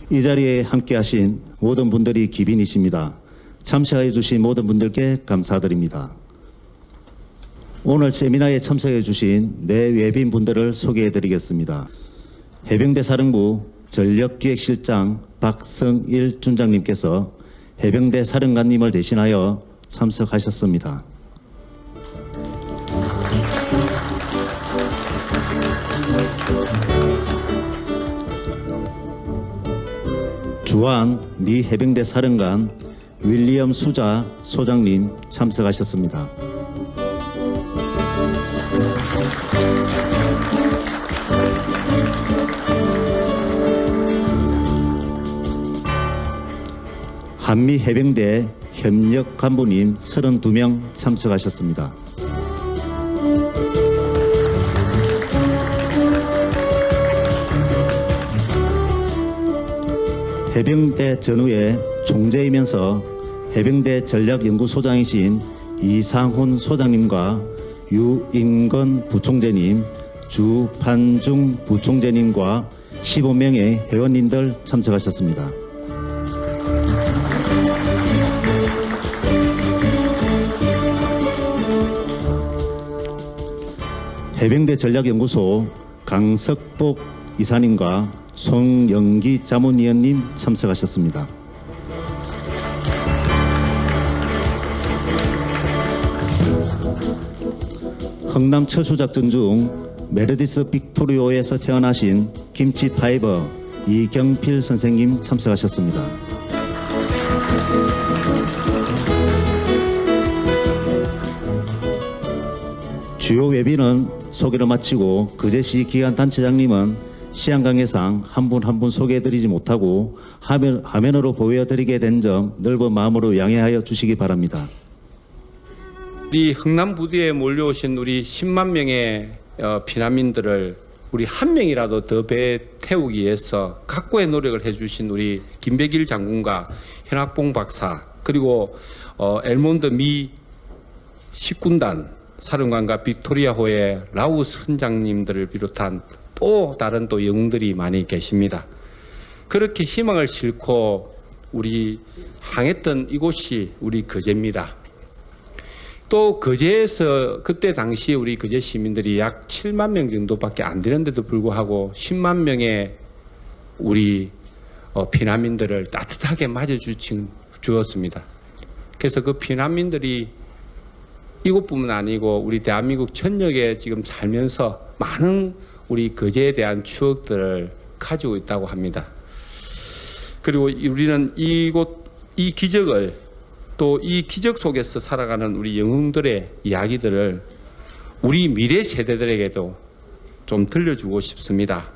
이 자리에 함께하신 모든 분들이 귀빈이십니다. 참석해 주신 모든 분들께 감사드립니다. 오늘 세미나에 참석해 주신 네 외빈분들을 소개해 드리겠습니다. 해병대 사령부 전력기획실장 박성일 준장님께서 해병대 사령관님을 대신하여 참석하셨습니다. 주한 미 해병대 사령관 윌리엄 수자 소장님 참석하셨습니다. 한미 해병대 협력 간부님 32명 참석하셨습니다. 해병대 전후의 총재이면서 해병대 전략연구소장이신 이상훈 소장님과 유인건 부총재님, 주판중 부총재님과 15명의 회원님들 참석하셨습니다. 해병대 전략연구소 강석복 이사님과 송영기 자문위원님 참석하셨습니다. 흥남 철수작전 중 메르디스 빅토리오에서 태어나신 김치 파이버 이경필 선생님 참석하셨습니다. 주요 외빈은 소개를 마치고 그제시 기관 단체장님은 시한관계상 한 분 한 분 소개해드리지 못하고 화면으로 보여드리게 된 점 넓은 마음으로 양해하여 주시기 바랍니다. 우리 흥남 부두에 몰려오신 우리 10만 명의 피난민들을 우리 한 명이라도 더 배에 태우기 위해서 각고의 노력을 해주신 우리 김백일 장군과 현학봉 박사 그리고 엘몬드 미 10군단 사령관과 빅토리아호의 라우 선장님들을 비롯한 또 다른 또 영웅들이 많이 계십니다. 그렇게 희망을 싣고 우리 항했던 이곳이 우리 거제입니다. 또 거제에서 그때 당시에 우리 거제 시민들이 약 7만 명 정도밖에 안 되는데도 불구하고 10만 명의 우리 피난민들을 따뜻하게 맞아주었습니다. 그래서 그 피난민들이 이곳뿐만 아니고 우리 대한민국 전역에 지금 살면서 많은 우리 거제에 대한 추억들을 가지고 있다고 합니다. 그리고 우리는 이 기적을 또 이 기적 속에서 살아가는 우리 영웅들의 이야기들을 우리 미래 세대들에게도 좀 들려주고 싶습니다.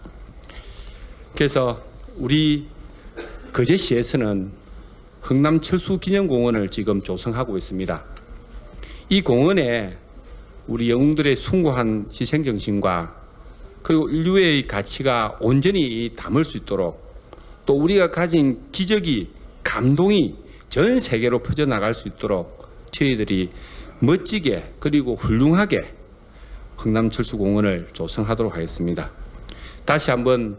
그래서 우리 거제시에서는 흥남철수기념공원을 지금 조성하고 있습니다. 이 공원에 우리 영웅들의 숭고한 희생정신과 그리고 인류의 가치가 온전히 담을 수 있도록 또 우리가 가진 기적이 감동이 전 세계로 퍼져나갈 수 있도록 저희들이 멋지게 그리고 훌륭하게 흥남철수공원을 조성하도록 하겠습니다. 다시 한번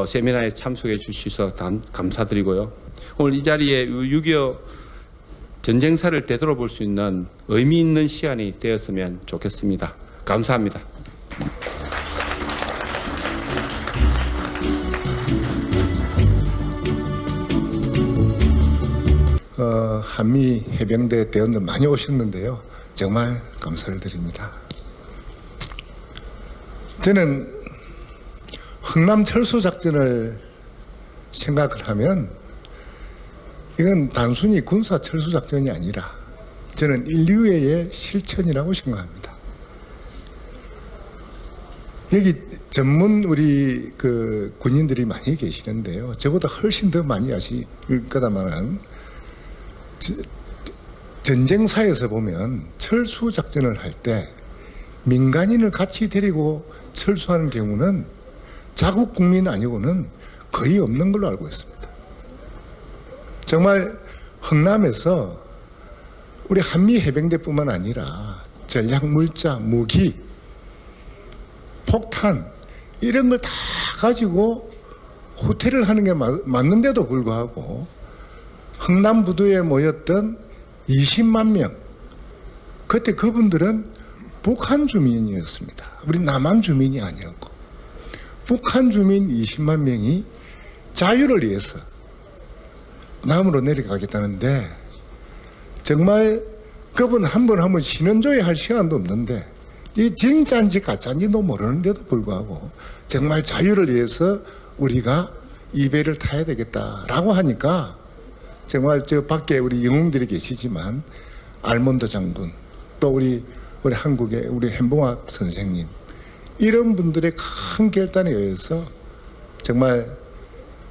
세미나에 참석해 주셔서 감사드리고요. 오늘 이 자리에 6.25 전쟁사를 되돌아볼 수 있는 의미 있는 시간이 되었으면 좋겠습니다. 감사합니다. 한미 해병대 대원들 많이 오셨는데요. 정말 감사를 드립니다. 저는 흥남 철수 작전을 생각을 하면 이건 단순히 군사 철수 작전이 아니라 저는 인류의 실천이라고 생각합니다. 여기 전문 우리 그 군인들이 많이 계시는데요. 저보다 훨씬 더 많이 아실 거다만 전쟁사에서 보면 철수 작전을 할 때 민간인을 같이 데리고 철수하는 경우는 자국 국민 아니고는 거의 없는 걸로 알고 있습니다. 정말 흥남에서 우리 한미 해병대뿐만 아니라 전략 물자, 무기, 폭탄 이런 걸 다 가지고 호텔을 하는 게 맞는데도 불구하고 흥남부두에 모였던 20만 명, 그때 그분들은 북한 주민이었습니다. 우리 남한 주민이 아니었고 북한 주민 20만 명이 자유를 위해서 남으로 내려가겠다는데 정말 그분 한 번 신원조회 할 시간도 없는데 이 진짜인지 가짜인지도 모르는데도 불구하고 정말 자유를 위해서 우리가 이 배를 타야 되겠다라고 하니까 정말 저 밖에 우리 영웅들이 계시지만 알몬드 장군 또 우리 한국의 우리 hen봉학 선생님 이런 분들의 큰 결단에 의해서 정말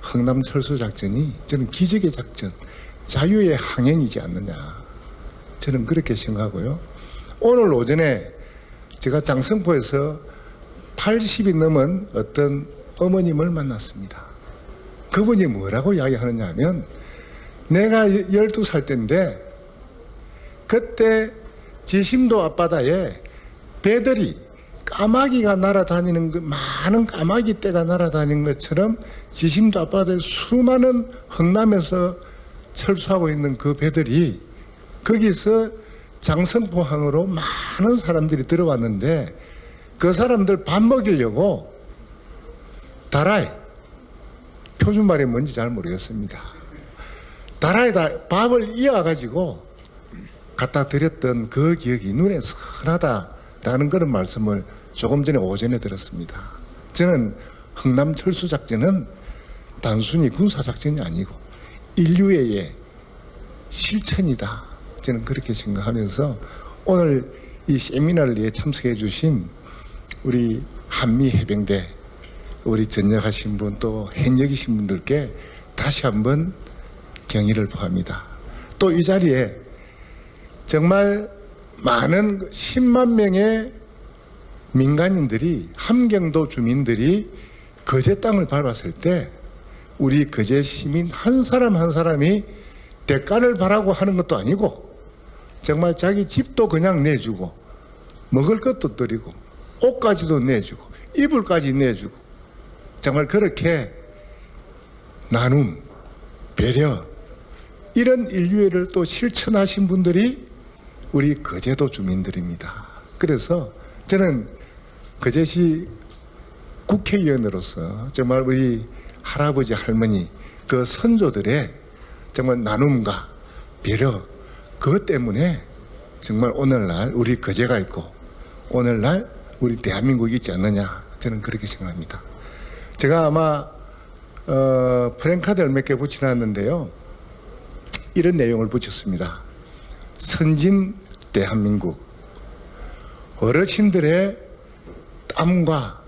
흥남 철수 작전이 저는 기적의 작전, 자유의 항행이지 않느냐 저는 그렇게 생각하고요. 오늘 오전에 제가 장성포에서 80이 넘은 어떤 어머님을 만났습니다. 그분이 뭐라고 이야기하느냐 하면 내가 12살 때인데 그때 지심도 앞바다에 배들이 까마귀가 날아다니는 그 많은 까마귀 떼가 날아다니는 것처럼 지심도 앞바다에 수많은 흥남에서 철수하고 있는 그 배들이 거기서 장성포항으로 많은 사람들이 들어왔는데 그 사람들 밥 먹이려고 다라이 표준말이 뭔지 잘 모르겠습니다. 다라에다 밥을 이어가지고 갖다 드렸던 그 기억이 눈에 선하다라는 그런 말씀을 조금 전에 오전에 들었습니다. 저는 흥남 철수 작전은 단순히 군사 작전이 아니고 인류의 실천이다. 저는 그렇게 생각하면서 오늘 이 세미나를 참석해 주신 우리 한미 해병대 우리 전역하신 분 또 현역이신 분들께 다시 한번 경의를 표합니다. 또 이 자리에 정말 많은 10만 명의 민간인들이 함경도 주민들이 거제 땅을 밟았을 때 우리 거제 시민 한 사람 한 사람이 대가를 바라고 하는 것도 아니고 정말 자기 집도 그냥 내주고 먹을 것도 드리고 옷까지도 내주고 이불까지 내주고 정말 그렇게 나눔, 배려 이런 인류애를 또 실천하신 분들이 우리 거제도 주민들입니다. 그래서 저는 거제시 국회의원으로서 정말 우리 할아버지 할머니 그 선조들의 정말 나눔과 배려 그것 때문에 정말 오늘날 우리 거제가 있고 오늘날 우리 대한민국이 있지 않느냐 저는 그렇게 생각합니다. 제가 아마 프랭카드를 몇 개 붙여놨는데요. 이런 내용을 붙였습니다. 선진 대한민국 어르신들의 땀과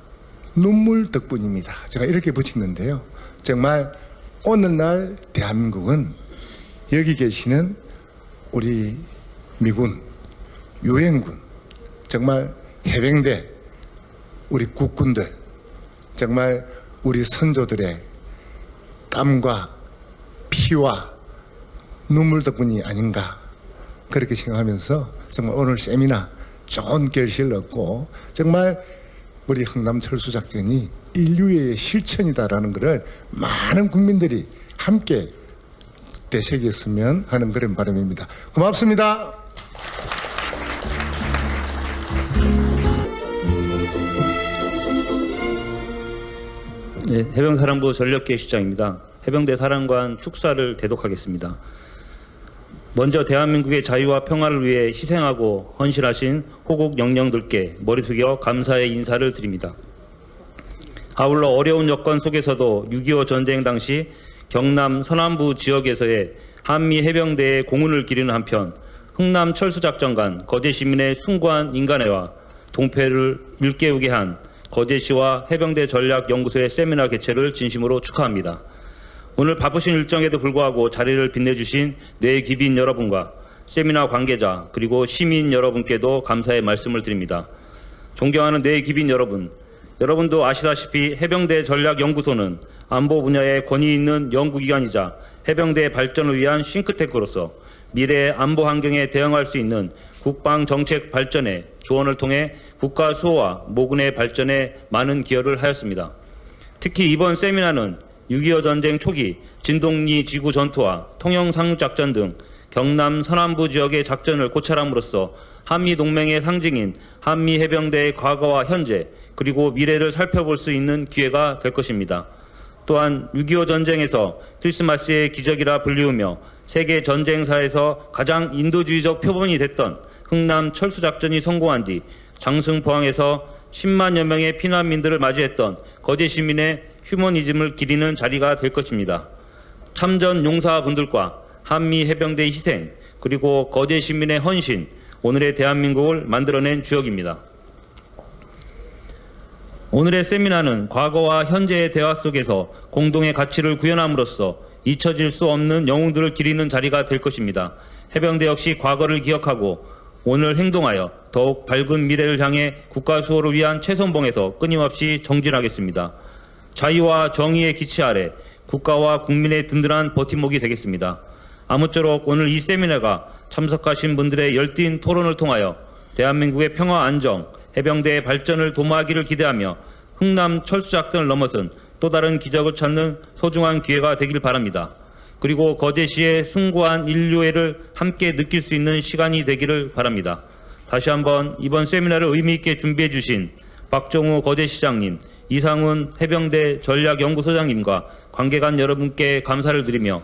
눈물 덕분입니다. 제가 이렇게 붙였는데요. 정말 오늘날 대한민국은 여기 계시는 우리 미군, 유엔군, 정말 해병대, 우리 국군들, 정말 우리 선조들의 땀과 피와 눈물 덕분이 아닌가 그렇게 생각하면서 정말 오늘 세미나 좋은 결실을 얻고 정말 우리 흥남 철수 작전이 인류의 실천이다라는 것을 많은 국민들이 함께 되새겼으면 하는 그런 바람입니다. 고맙습니다. 네, 해병사령부 전력계 시장입니다. 해병대 사령관 축사를 대독하겠습니다. 먼저 대한민국의 자유와 평화를 위해 희생하고 헌신하신 호국 영령들께 머리 숙여 감사의 인사를 드립니다. 아울러 어려운 여건 속에서도 6.25 전쟁 당시 경남 서남부 지역에서의 한미 해병대의 공훈을 기리는 한편 흥남 철수작전간 거제 시민의 숭고한 인간애와 동패를 일깨우게 한 거제시와 해병대 전략연구소의 세미나 개최를 진심으로 축하합니다. 오늘 바쁘신 일정에도 불구하고 자리를 빛내주신 내 귀빈 여러분과 세미나 관계자 그리고 시민 여러분께도 감사의 말씀을 드립니다. 존경하는 내 귀빈 여러분, 여러분도 아시다시피 해병대 전략연구소는 안보 분야에 권위 있는 연구기관이자 해병대 발전을 위한 싱크탱크로서 미래의 안보 환경에 대응할 수 있는 국방정책 발전에 조언을 통해 국가 수호와 모군의 발전에 많은 기여를 하였습니다. 특히 이번 세미나는 6.25 전쟁 초기 진동리 지구 전투와 통영 상륙작전 등 경남 서남부 지역의 작전을 고찰함으로써 한미 동맹의 상징인 한미 해병대의 과거와 현재 그리고 미래를 살펴볼 수 있는 기회가 될 것입니다. 또한 6.25 전쟁에서 크리스마스의 기적이라 불리우며 세계 전쟁사에서 가장 인도주의적 표본이 됐던 흥남 철수작전이 성공한 뒤 장승포항에서 10만여 명의 피난민들을 맞이했던 거제 시민의 휴머니즘을 기리는 자리가 될 것입니다. 참전 용사분들과 한미 해병대의 희생 그리고 거제 시민의 헌신, 오늘의 대한민국을 만들어낸 주역입니다. 오늘의 세미나는 과거와 현재의 대화 속에서 공동의 가치를 구현함으로써 잊혀질 수 없는 영웅들을 기리는 자리가 될 것입니다. 해병대 역시 과거를 기억하고 오늘 행동하여 더욱 밝은 미래를 향해 국가 수호를 위한 최선봉에서 끊임없이 정진하겠습니다. 자유와 정의의 기치 아래 국가와 국민의 든든한 버팀목이 되겠습니다. 아무쪼록 오늘 이 세미나가 참석하신 분들의 열띤 토론을 통하여 대한민국의 평화 안정, 해병대의 발전을 도모하기를 기대하며 흥남 철수작전을 넘어선 또 다른 기적을 찾는 소중한 기회가 되길 바랍니다. 그리고 거제시의 숭고한 인류애를 함께 느낄 수 있는 시간이 되기를 바랍니다. 다시 한번 이번 세미나를 의미 있게 준비해 주신 박정우 거제시장님, 이상훈 해병대 전략연구소장님과 관계관 여러분께 감사를 드리며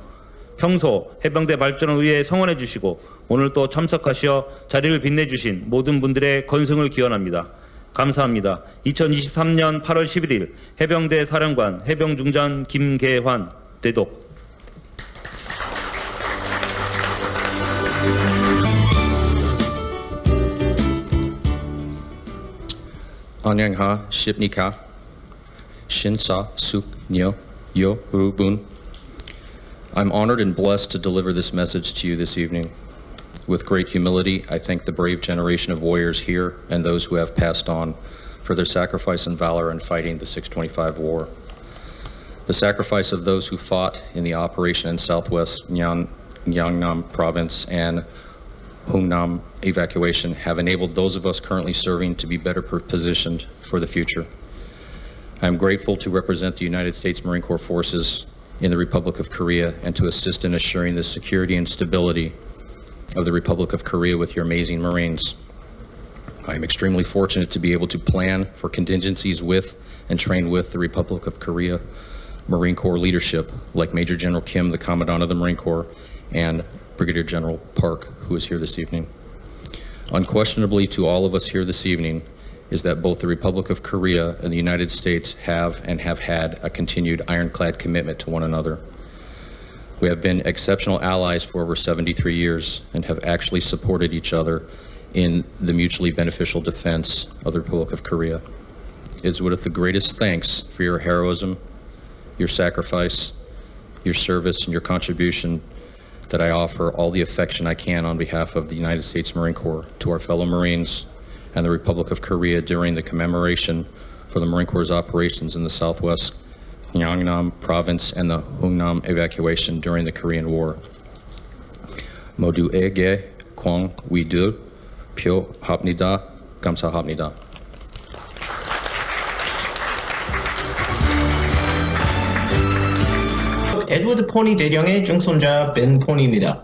평소 해병대 발전을 위해 성원해 주시고 오늘 또 참석하시어 자리를 빛내주신 모든 분들의 건승을 기원합니다. 감사합니다. 2023년 8월 11일 해병대 사령관 해병중장 김계환 대독. 안녕하십니까? 신사 숙녀 여러분. I'm honored and blessed to deliver this message to you this evening. With great humility, I thank the brave generation of warriors here and those who have passed on for their sacrifice and valor in fighting the 625 war. The sacrifice of those who fought in the operation in southwest Gyeongnam province and Hungnam evacuation have enabled those of us currently serving to be better positioned for the future. I am grateful to represent the United States Marine Corps forces in the Republic of Korea and to assist in assuring the security and stability of the Republic of Korea with your amazing Marines. I am extremely fortunate to be able to plan for contingencies with and train with the Republic of Korea Marine Corps leadership, like Major General Kim, the Commandant of the Marine Corps, and Brigadier General Park, who is here this evening. Unquestionably, to all of us here this evening, is that both the Republic of Korea and the United States have and have had a continued ironclad commitment to one another. We have been exceptional allies for over 73 years and have actually supported each other in the mutually beneficial defense of the Republic of Korea. It is with the greatest thanks for your heroism, your sacrifice, your service, and your contribution that I offer all the affection I can on behalf of the United States Marine Corps to our fellow Marines and the Republic of Korea during the commemoration for the Marine Corps' operations in the southwest Gyeongnam province and the Hungnam evacuation during the Korean War. 모두에게 광위를 표합니다. 감사합니다. 에드워드 포니 대령의 중손자 벤 포니입니다.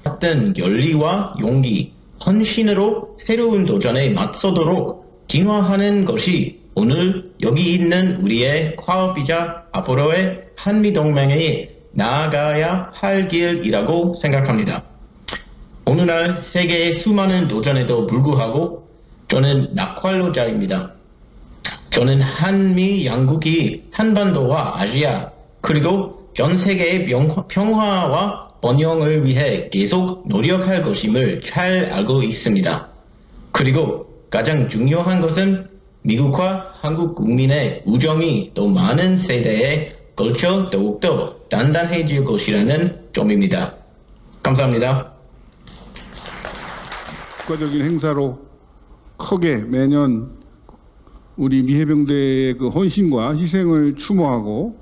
같은 열리와 용기, 헌신으로 새로운 도전에 맞서도록 진화하는 것이 오늘 여기 있는 우리의 과업이자 앞으로의 한미동맹에 나아가야 할 길이라고 생각합니다. 오늘날 세계의 수많은 도전에도 불구하고 저는 낙관론자입니다. 저는 한미 양국이 한반도와 아시아 그리고 전 세계의 평화와 번영을 위해 계속 노력할 것임을 잘 알고 있습니다. 그리고 가장 중요한 것은 미국과 한국 국민의 우정이 더 많은 세대에 걸쳐 더욱더 단단해질 것이라는 점입니다. 감사합니다. 국가적인 행사로 크게 매년 우리 미해병대의 그 헌신과 희생을 추모하고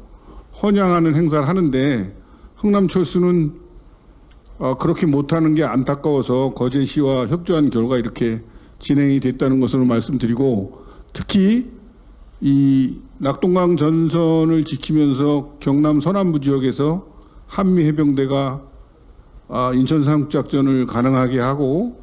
헌양하는 행사를 하는데 흥남철수는 그렇게 못하는 게 안타까워서 거제시와 협조한 결과 이렇게 진행이 됐다는 것으로 말씀드리고 특히 이 낙동강 전선을 지키면서 경남 서남부 지역에서 한미 해병대가 인천 상륙작전을 가능하게 하고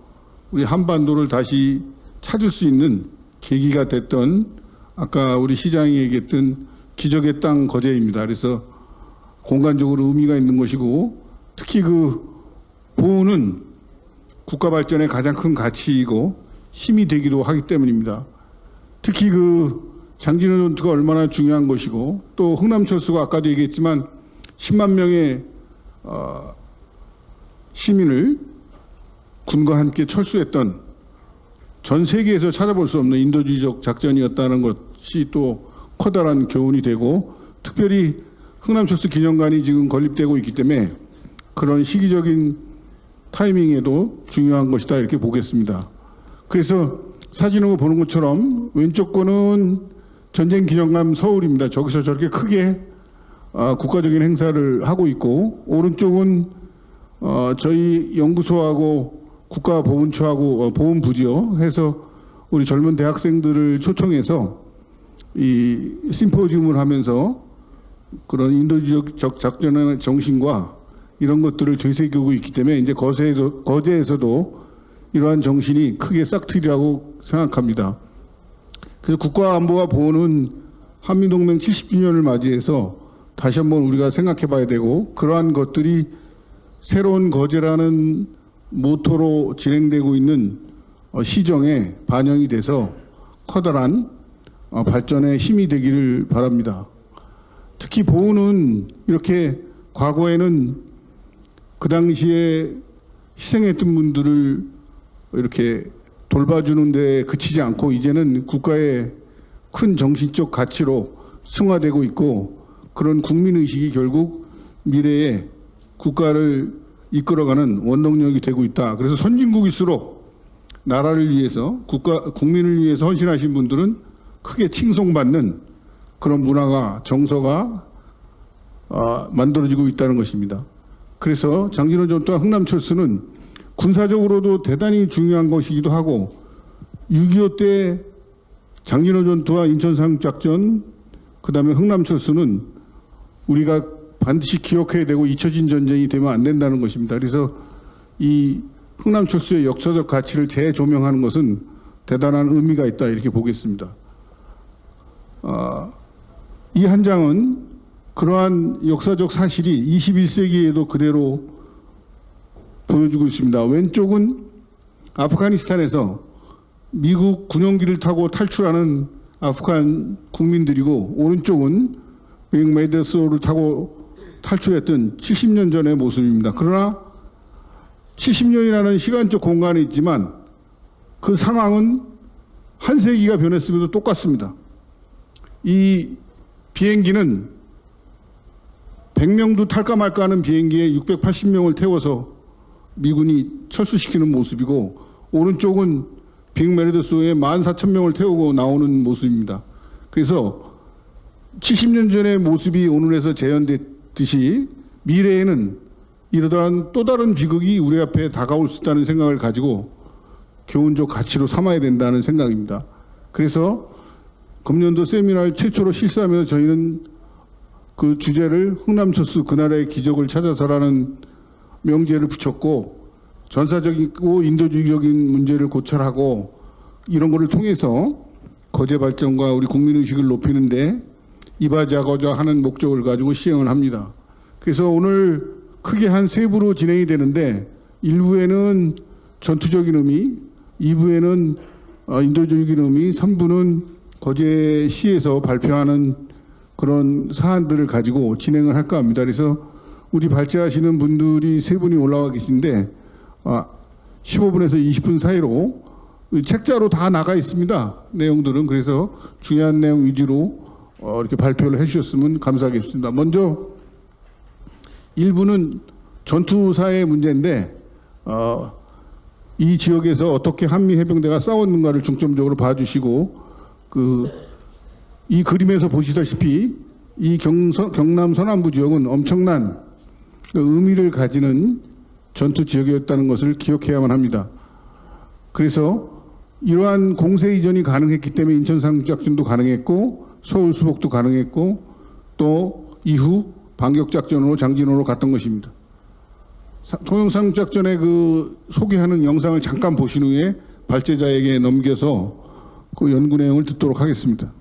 우리 한반도를 다시 찾을 수 있는 계기가 됐던 아까 우리 시장이 얘기했던 기적의 땅 거제입니다. 그래서 공간적으로 의미가 있는 것이고 특히 그 보호는 국가 발전의 가장 큰 가치이고 힘이 되기도 하기 때문입니다. 특히 그 장진호 전투가 얼마나 중요한 것이고 또 흥남철수가 아까도 얘기했지만 10만 명의 시민을 군과 함께 철수했던 전 세계에서 찾아볼 수 없는 인도주의적 작전이었다는 것이 또 커다란 교훈이 되고 특별히 흥남철수 기념관이 지금 건립되고 있기 때문에 그런 시기적인 타이밍에도 중요한 것이다 이렇게 보겠습니다. 그래서 사진으로 보는 것처럼 왼쪽 거는 전쟁기념관 서울입니다. 저기서 저렇게 크게 국가적인 행사를 하고 있고 오른쪽은 저희 연구소하고 국가보훈처하고 보훈부지요 해서 우리 젊은 대학생들을 초청해서 이 심포지움을 하면서 그런 인도주의적 작전의 정신과 이런 것들을 되새기고 있기 때문에 이제 거제에서도 이러한 정신이 크게 싹트리라고 생각합니다. 그래서 국가안보와 보호는 한미동맹 70주년을 맞이해서 다시 한번 우리가 생각해 봐야 되고 그러한 것들이 새로운 거제라는 모토로 진행되고 있는 시정에 반영이 돼서 커다란 발전의 힘이 되기를 바랍니다. 특히 보호는 이렇게 과거에는 그 당시에 희생했던 분들을 이렇게 돌봐주는 데 그치지 않고 이제는 국가의 큰 정신적 가치로 승화되고 있고 그런 국민의식이 결국 미래에 국가를 이끌어가는 원동력이 되고 있다. 그래서 선진국일수록 나라를 위해서 국민을 위해서 헌신하신 분들은 크게 칭송받는 그런 문화가 정서가 만들어지고 있다는 것입니다. 그래서 장진호 전투와 흥남철수는 군사적으로도 대단히 중요한 것이기도 하고 6.25 때 장진호 전투와 인천 상륙작전 그다음에 흥남철수는 우리가 반드시 기억해야 되고 잊혀진 전쟁이 되면 안 된다는 것입니다. 그래서 이 흥남철수의 역사적 가치를 재조명하는 것은 대단한 의미가 있다 이렇게 보겠습니다. 이 한 장은 그러한 역사적 사실이 21세기에도 그대로 보여주고 있습니다. 왼쪽은 아프가니스탄에서 미국 군용기를 타고 탈출하는 아프간 국민들이고 오른쪽은 맥메데스호를 타고 탈출했던 70년 전의 모습입니다. 그러나 70년이라는 시간적 공간이 있지만 그 상황은 한 세기가 변했음에도 똑같습니다. 이 비행기는 100명도 탈까 말까 하는 비행기에 680명을 태워서 미군이 철수시키는 모습이고 오른쪽은 빅메르데스호에 14,000명을 태우고 나오는 모습입니다. 그래서 70년 전의 모습이 오늘에서 재현됐듯이 미래에는 이러한 또 다른 비극이 우리 앞에 다가올 수 있다는 생각을 가지고 교훈적 가치로 삼아야 된다는 생각입니다. 그래서 금년도 세미나를 최초로 실시하면서 저희는 그 주제를 흥남철수 그날의 기적을 찾아서라는 명제를 붙였고 전사적이고 인도주의적인 문제를 고찰하고 이런 것을 통해서 거제 발전과 우리 국민의식을 높이는데 이바지하고자 하는 목적을 가지고 시행을 합니다. 그래서 오늘 크게 한 세 부로 진행이 되는데 1부에는 전투적인 의미, 2부에는 인도주의적인 의미, 3부는 거제시에서 발표하는 그런 사안들을 가지고 진행을 할까 합니다. 그래서 우리 발제하시는 분들이 세 분이 올라와 계신데 15분에서 20분 사이로 책자로 다 나가 있습니다. 내용들은. 그래서 중요한 내용 위주로 이렇게 발표를 해주셨으면 감사하겠습니다. 먼저 1부는 전투사의 문제인데 이 지역에서 어떻게 한미 해병대가 싸웠는가를 중점적으로 봐주시고 이 그림에서 보시다시피 이 경남 서남부 지역은 엄청난 의미를 가지는 전투 지역이었다는 것을 기억해야만 합니다. 그래서 이러한 공세 이전이 가능했기 때문에 인천 상륙작전도 가능했고 서울 수복도 가능했고 또 이후 반격작전으로 장진호로 갔던 것입니다. 통영상 작전의 그 소개하는 영상을 잠깐 보신 후에 발제자에게 넘겨서 그 연구 내용을 듣도록 하겠습니다.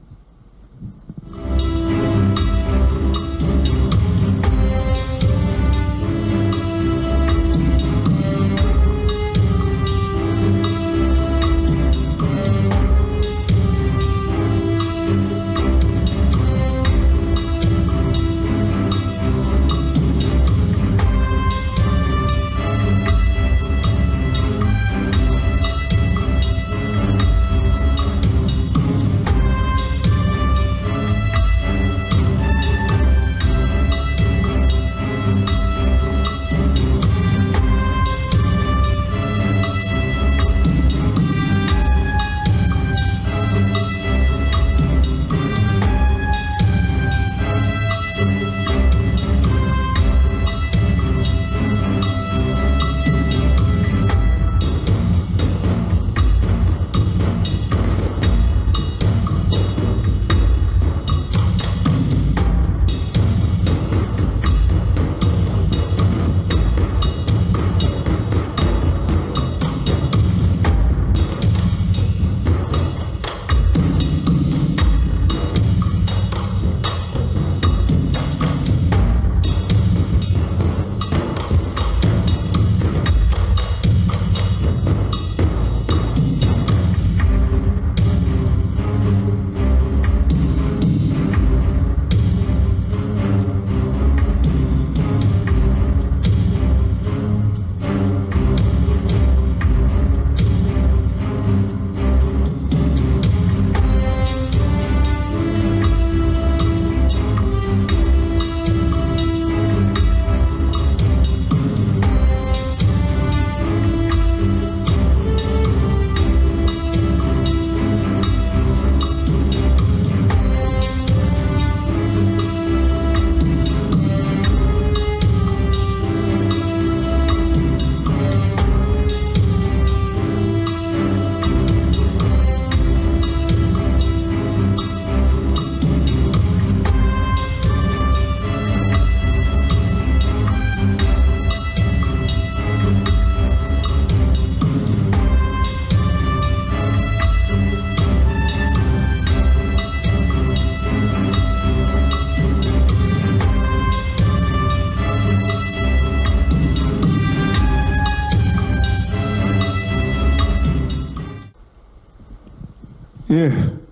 예,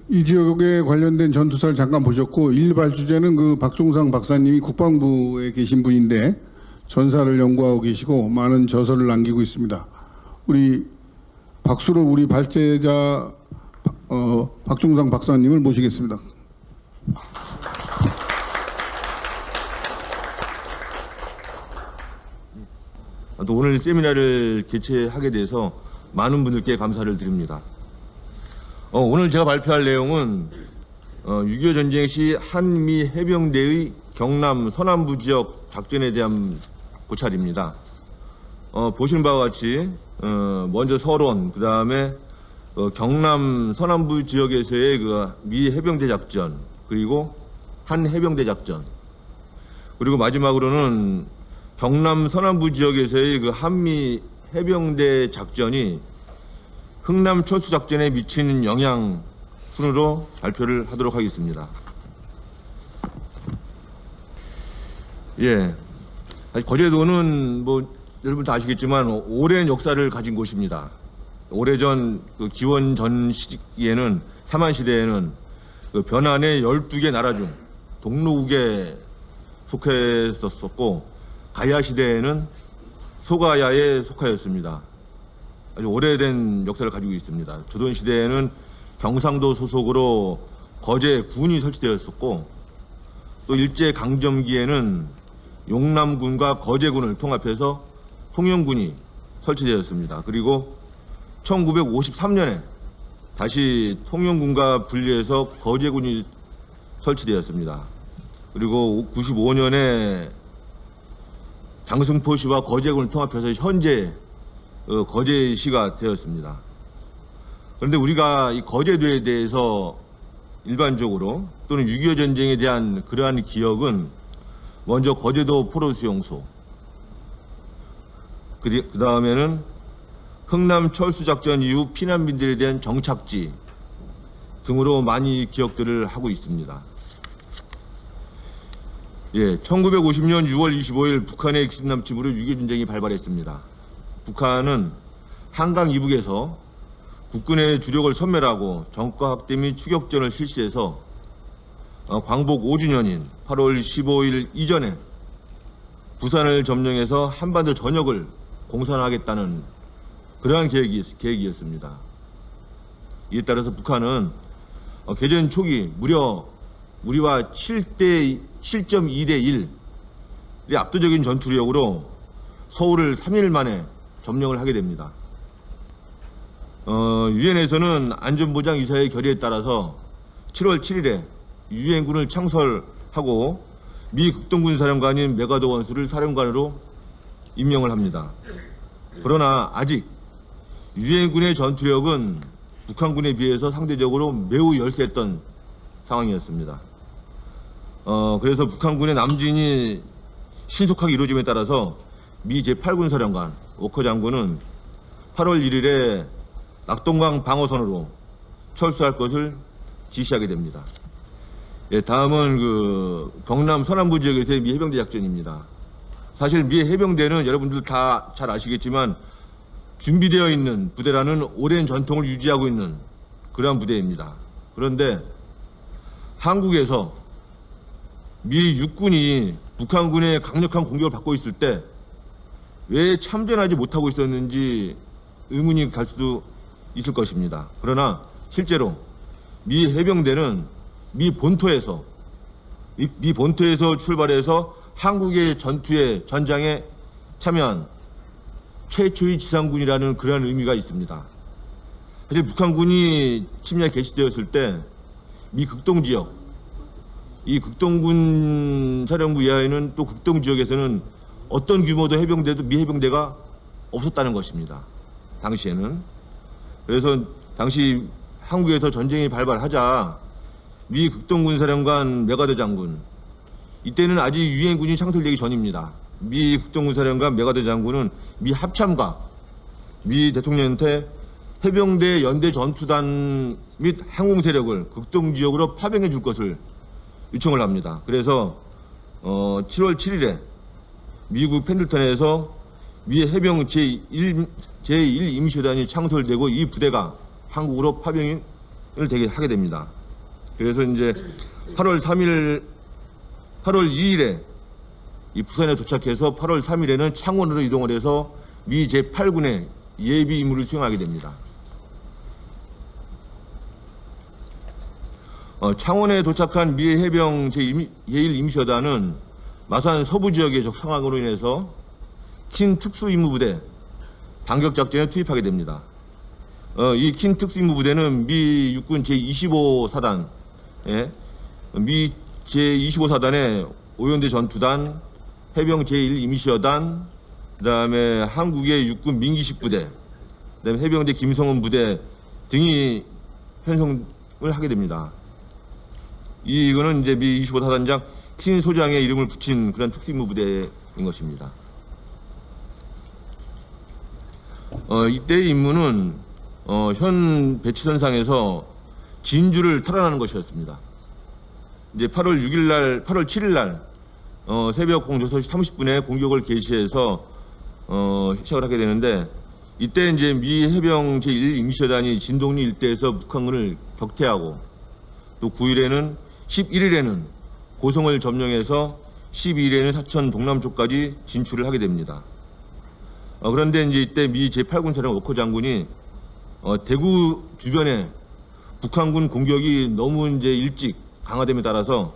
이 지역에 관련된 전투사를 잠깐 보셨고 일발 주제는 그 박종상 박사님이 국방부에 계신 분인데 전사를 연구하고 계시고 많은 저서를 남기고 있습니다. 우리 박수로 우리 발제자 박종상 박사님을 모시겠습니다. 또 오늘 세미나를 개최하게 돼서 많은 분들께 감사를 드립니다. 오늘 제가 발표할 내용은 6.25 전쟁 시 한미 해병대의 경남 서남부 지역 작전에 대한 고찰입니다. 보시는 바와 같이 먼저 서론, 그 다음에 경남 서남부 지역에서의 그 미 해병대 작전, 그리고 한 해병대 작전, 그리고 마지막으로는 경남 서남부 지역에서의 그 한미 해병대 작전이 흥남 철수 작전에 미치는 영향 순으로 발표를 하도록 하겠습니다. 예, 거제도는 뭐 여러분 다 아시겠지만 오랜 역사를 가진 곳입니다. 오래전 그 기원 전 시기에는 사만 시대에는 그 변환의 12개 나라 중 동로국에 속했었고 가야 시대에는 소가야에 속하였습니다. 아주 오래된 역사를 가지고 있습니다. 조선 시대에는 경상도 소속으로 거제군이 설치되었었고 또 일제 강점기에는 용남군과 거제군을 통합해서 통영군이 설치되었습니다. 그리고 1953년에 다시 통영군과 분리해서 거제군이 설치되었습니다. 그리고 95년에 장승포시와 거제군을 통합해서 현재 거제시가 되었습니다. 그런데 우리가 이 거제도에 대해서 일반적으로 또는 6.25 전쟁에 대한 그러한 기억은 먼저 거제도 포로 수용소, 그 다음에는 흥남 철수 작전 이후 피난민들에 대한 정착지 등으로 많이 기억들을 하고 있습니다. 예, 1950년 6월 25일 북한의 기습남침으로 6.25 전쟁이 발발했습니다. 북한은 한강 이북에서 국군의 주력을 섬멸하고 정과 확대 및 추격전을 실시해서 광복 5주년인 8월 15일 이전에 부산을 점령해서 한반도 전역을 공산화하겠다는 그러한 계획이었습니다. 이에 따라서 북한은 개전 초기 무려 우리와 7.2대 1의 압도적인 전투력으로 서울을 3일 만에 점령을 하게 됩니다. 유엔에서는 안전보장이사의 결의에 따라서 7월 7일에 유엔군을 창설하고 미 극동군 사령관인 메가더 원수를 사령관으로 임명을 합니다. 그러나 아직 유엔군의 전투력은 북한군에 비해서 상대적으로 매우 열세했던 상황이었습니다. 그래서 북한군의 남진이 신속하게 이루어짐에 따라서 미 제8군 사령관 워커 장군은 8월 1일에 낙동강 방어선으로 철수할 것을 지시하게 됩니다. 예, 다음은 경남 서남부 지역에서의 미 해병대 작전입니다. 사실 미 해병대는 여러분들 다 잘 아시겠지만 준비되어 있는 부대라는 오랜 전통을 유지하고 있는 그러한 부대입니다. 그런데 한국에서 미 육군이 북한군의 강력한 공격을 받고 있을 때 왜 참전하지 못하고 있었는지 의문이 갈 수도 있을 것입니다. 그러나 실제로 미 해병대는 미 본토에서 출발해서 한국의 전장에 참여한 최초의 지상군이라는 그러한 의미가 있습니다. 사실 북한군이 침략 개시되었을 때 미 극동 지역, 이 극동군 사령부 이하에는 또 극동 지역에서는 어떤 규모도 미 해병대가 없었다는 것입니다. 당시에는. 그래서 당시 한국에서 전쟁이 발발하자 미 극동군 사령관 메가더 장군, 이때는 아직 유엔군이 창설되기 전입니다. 미 극동군 사령관 메가더 장군은 미 합참과 미 대통령한테 해병대 연대 전투단 및 항공 세력을 극동 지역으로 파병해 줄 것을 요청을 합니다. 그래서 7월 7일에 미국 펜들턴에서 미 해병 제1 임시여단이 창설되고 이 부대가 한국으로 파병을 되게 하게 됩니다. 그래서 이제 8월 2일에 이 부산에 도착해서 8월 3일에는 창원으로 이동을 해서 미 제8군의 예비 임무를 수행하게 됩니다. 창원에 도착한 미 해병 제1 임시여단은 마산 서부 지역의 적 상황으로 인해서 킨 특수임무부대 반격작전에 투입하게 됩니다. 이 킨 특수임무부대는 미 육군 제25사단, 미 제25사단의 오연대 전투단, 해병 제1 임시여단, 그 다음에 한국의 육군 민기식 부대, 그 다음에 해병대 김성은 부대 등이 편성을 하게 됩니다. 이거는 이제 미 25사단장 킨 소장의 이름을 붙인 그런 특수임무 부대인 것입니다. 이때의 임무는 현 배치선상에서 진주를 탈환하는 것이었습니다. 이제 8월 7일 날 새벽 06시 30분에 공격을 개시해서 시작을 하게 되는데, 이때 이제 미 해병 제1 임시여단이 진동리 일대에서 북한군을 격퇴하고, 또 11일에는 고성을 점령해서 12일에는 사천 동남쪽까지 진출을 하게 됩니다. 그런데 이제 이때 미 제8군 사령 워커 장군이 대구 주변에 북한군 공격이 너무 이제 일찍 강화됨에 따라서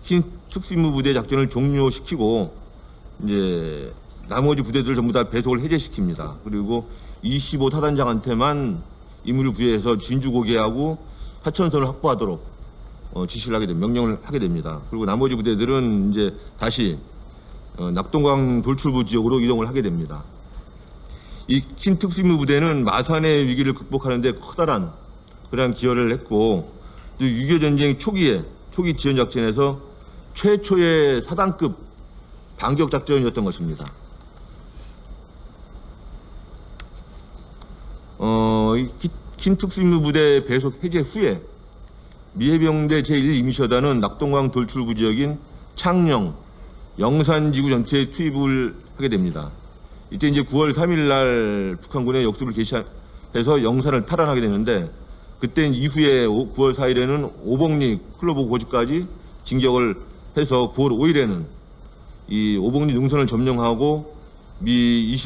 흰 특수임무 부대 작전을 종료시키고 이제 나머지 부대들을 전부 다 배속을 해제시킵니다. 그리고 25사단장한테만 임무를 부여해서 진주 고개하고 하천선을 확보하도록 지시를 하게 됩니다. 명령을 하게 됩니다. 그리고 나머지 부대들은 이제 다시 낙동강 돌출부 지역으로 이동을 하게 됩니다. 이 킨 특수임무 부대는 마산의 위기를 극복하는 데 커다란 그런 기여를 했고, 6.25 전쟁 초기 지원 작전에서 최초의 사단급 반격 작전이었던 것입니다. 긴 특수임무부대 배속 해제 후에 미 해병대 제1임시여단은 낙동강 돌출구 지역인 창녕, 영산지구 전투에 투입을 하게 됩니다. 이때 이제 9월 3일 날 북한군의 역습을 개시해서 영산을 탈환하게 되는데, 그때 이후에 9월 4일에는 오복리 클로버 고지까지 진격을 해서 9월 5일에는 이 오복리 능선을 점령하고 미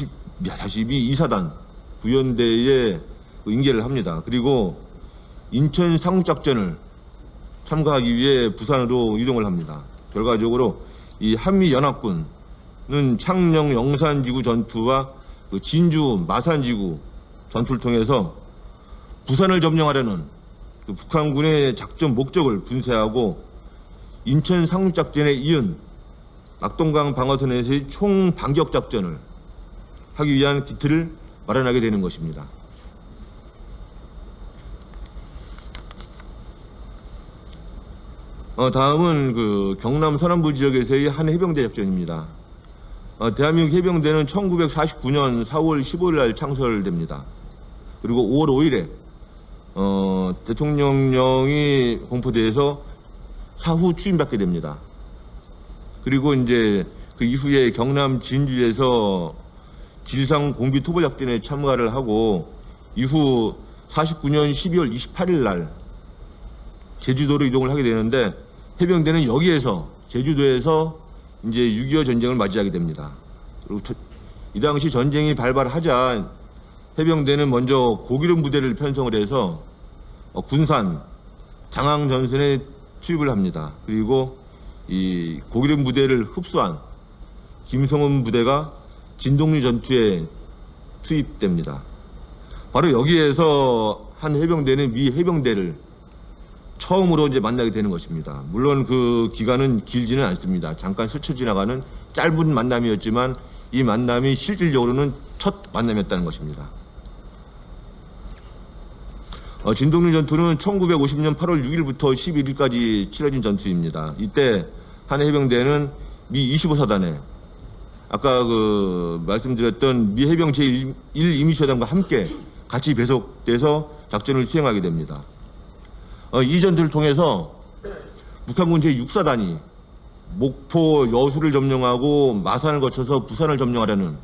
2사단 구연대에 인계를 합니다. 그리고 인천 상륙작전을 참가하기 위해 부산으로 이동을 합니다. 결과적으로 이 한미연합군은 창녕 영산지구 전투와 그 진주 마산지구 전투를 통해서 부산을 점령하려는 그 북한군의 작전 목적을 분쇄하고 인천 상륙작전에 이은 낙동강 방어선에서의 총 반격 작전을 하기 위한 기틀을 마련하게 되는 것입니다. 다음은 그 경남 서남부 지역에서의 한 해병대 작전입니다. 대한민국 해병대는 1949년 4월 15일 날 창설됩니다. 그리고 5월 5일에 대통령령이 공포돼서 사후 추임받게 됩니다. 그리고 이제 그 이후에 경남 진주에서 지리산 공비 토벌 작전에 참가를 하고, 이후 49년 12월 28일 날 제주도로 이동을 하게 되는데, 해병대는 여기에서 제주도에서 이제 6.25 전쟁을 맞이하게 됩니다. 그리고 이 당시 전쟁이 발발하자 해병대는 먼저 고기름 부대를 편성을 해서 군산 장항 전선에 투입을 합니다. 그리고 이 고기름 부대를 흡수한 김성훈 부대가 진동리 전투에 투입됩니다. 바로 여기에서 한 해병대는 미 해병대를 처음으로 이제 만나게 되는 것입니다. 물론 그 기간은 길지는 않습니다. 잠깐 스쳐 지나가는 짧은 만남이었지만 이 만남이 실질적으로는 첫 만남이었다는 것입니다. 진동리 전투는 1950년 8월 6일부터 11일까지 치러진 전투입니다. 이때 한 해병대는 미 25사단에 아까 그 말씀드렸던 미 해병 제1임시여단과 함께 같이 배속돼서 작전을 수행하게 됩니다. 이 전투를 통해서 북한군 제6사단이 목포 여수를 점령하고 마산을 거쳐서 부산을 점령하려는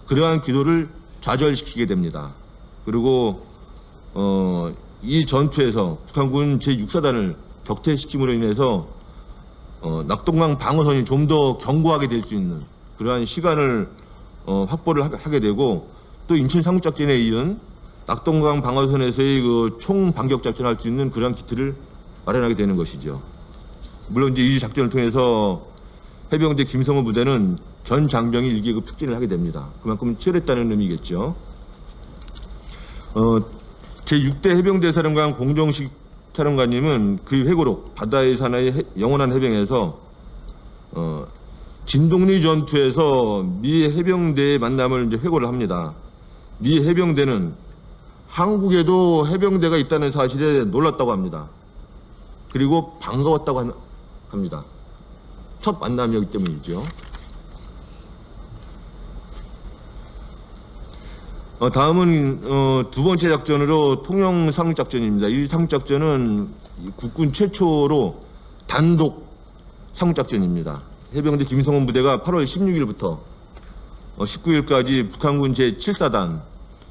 그러한 기도를 좌절시키게 됩니다. 그리고 이 전투에서 북한군 제6사단을 격퇴시킴으로 인해서 낙동강 방어선이 좀 더 견고하게 될 수 있는 그러한 시간을 확보를 하게 되고, 또 인천 상륙작전에 이은 낙동강 방어선에서의 그 총 반격 작전을 할 수 있는 그러한 기틀을 마련하게 되는 것이죠. 물론 이제 이 작전을 통해서 해병대 김성훈 부대는 전 장병이 1계급 특진을 하게 됩니다. 그만큼 치열했다는 의미겠죠. 제6대 해병대 사령관 공정식 사령관님은 그 회고록 바다의 사나이 영원한 해병에서 진동리 전투에서 미 해병대의 만남을 이제 회고를 합니다. 미 해병대는 한국에도 해병대가 있다는 사실에 놀랐다고 합니다. 그리고 반가웠다고 합니다. 첫 만남이었기 때문이죠. 다음은 두 번째 작전으로 통영 상륙작전입니다. 이 상륙작전은 국군 최초로 단독 상륙작전입니다. 해병대 김성훈 부대가 8월 16일부터 19일까지 북한군 제7사단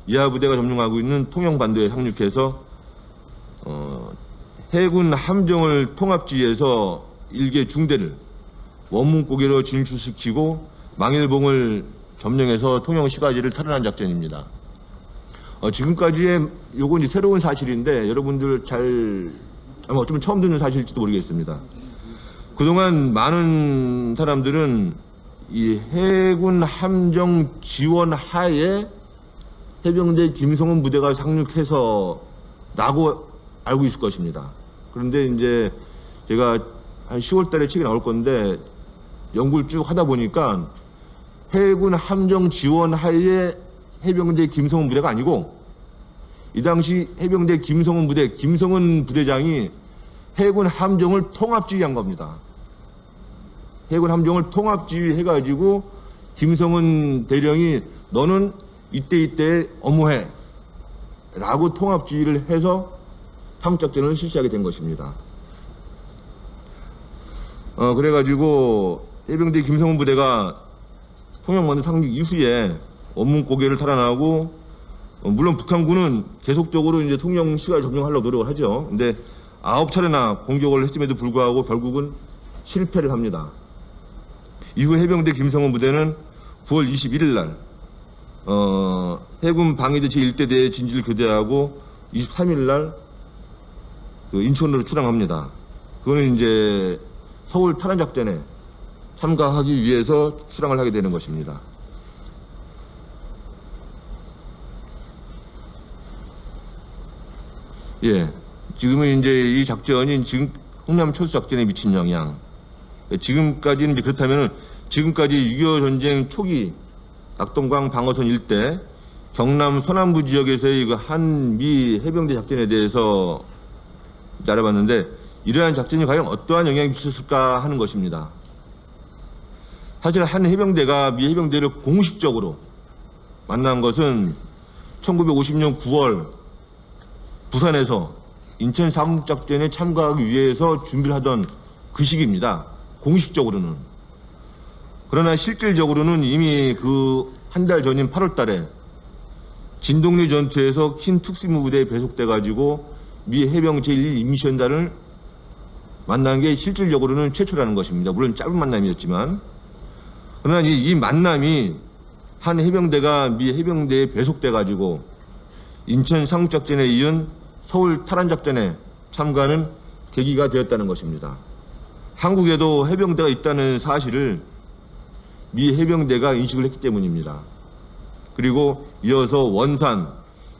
이하 부대가 점령하고 있는 통영반도에 상륙해서 해군 함정을 통합지에서 일개 중대를 원문고개로 진출시키고 망일봉을 점령해서 통영 시가지를 탈환한 작전입니다. 지금까지의 요건 새로운 사실인데 여러분들 아마 어쩌면 처음 듣는 사실일지도 모르겠습니다. 그동안 많은 사람들은 이 해군 함정 지원 하에 해병대 김성훈 부대가 상륙해서라고 알고 있을 것입니다. 그런데 이제 제가 한 10월 달에 책이 나올 건데 연구를 쭉 하다 보니까 해군 함정 지원 하에 해병대 김성훈 부대가 아니고 이 당시 해병대 김성훈 부대 김성훈 부대장이 해군 함정을 통합지휘한 겁니다. 해군 함정을 통합지휘해가지고 김성은 대령이 너는 이때 업무해 라고 통합지휘를 해서 상륙작전을 실시하게 된 것입니다. 그래가지고 해병대 김성은 부대가 통영만도 상륙 이후에 원문 고개를 탈환하고 물론 북한군은 계속적으로 이제 통영 시가를 점령하려고 노력을 하죠. 근데 9차례나 공격을 했음에도 불구하고 결국은 실패를 합니다. 이후 해병대 김성은 부대는 9월 21일 날 해군 방위대 제1대대의 진지를 교대하고 23일 날 그 인천으로 출항합니다. 그거는 이제 서울 탈환 작전에 참가하기 위해서 출항을 하게 되는 것입니다. 예, 지금은 이제 이 작전이 지금 홍남 철수 작전에 미친 영향. 지금까지는 이제 그렇다면은 지금까지 6.25 전쟁 초기 낙동강 방어선 일대 경남 서남부 지역에서의 그 한미 해병대 작전에 대해서 알아봤는데 이러한 작전이 과연 어떠한 영향이 미쳤을까 하는 것입니다. 사실 한 해병대가 미 해병대를 공식적으로 만난 것은 1950년 9월 부산에서 인천 상륙작전에 참가하기 위해서 준비를 하던 그 시기입니다. 공식적으로는. 그러나 실질적으로는 이미 그 한 달 전인 8월 달에 진동리 전투에서 흰 특수무부대에 배속돼 가지고 미 해병 제1 임시연단을 만난 게 실질적으로는 최초라는 것입니다. 물론 짧은 만남이었지만. 그러나 이 만남이 한 해병대가 미 해병대에 배속돼 가지고 인천 상륙작전에 이은 서울 탈환작전에 참가하는 계기가 되었다는 것입니다. 한국에도 해병대가 있다는 사실을 미 해병대가 인식을 했기 때문입니다. 그리고 이어서 원산,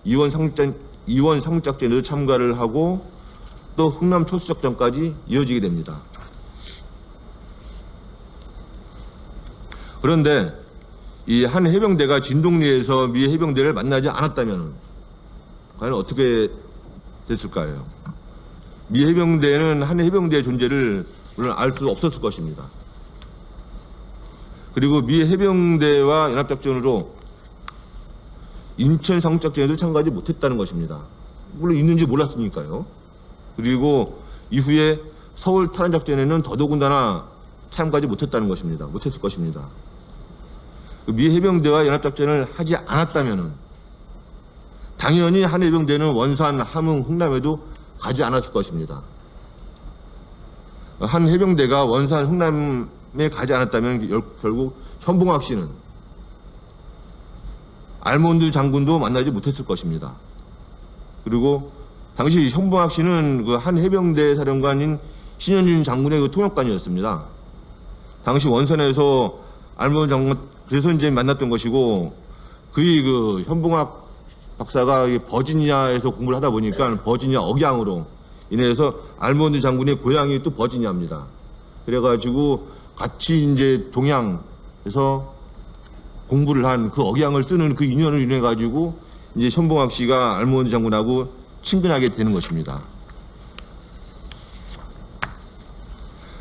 이원 상륙작전에도 참가를 하고 또 흥남 초수작전까지 이어지게 됩니다. 그런데 이 한 해병대가 진동리에서 미 해병대를 만나지 않았다면 과연 어떻게 됐을까요? 미 해병대는 한 해병대의 존재를 물론 알 수 없었을 것입니다. 그리고 미 해병대와 연합작전으로 인천 상륙작전에도 참가하지 못했다는 것입니다. 물론 있는지 몰랐으니까요. 그리고 이후에 서울 탈환작전에는 더더군다나 참가하지 못했다는 것입니다. 못했을 것입니다. 미 해병대와 연합작전을 하지 않았다면 당연히 한 해병대는 원산, 함흥, 흥남에도 가지 않았을 것입니다. 한 해병대가 원산, 흥남에 가지 않았다면 결국 현봉학 씨는 알몬드 장군도 만나지 못했을 것입니다. 그리고 당시 현봉학 씨는 그 한 해병대 사령관인 신현준 장군의 그 통역관이었습니다. 당시 원산에서 알몬드 장군 그래서 이제 만났던 것이고 그의 그 현봉학 박사가 버지니아에서 공부를 하다 보니까 버지니아 억양으로 인해서 알몬드 장군의 고향이 또 버지니아입니다. 그래가지고 같이 이제 동양에서 공부를 한 그 억양을 쓰는 그 인연을 인해 가지고 이제 현봉학 씨가 알몬드 장군하고 친근하게 되는 것입니다.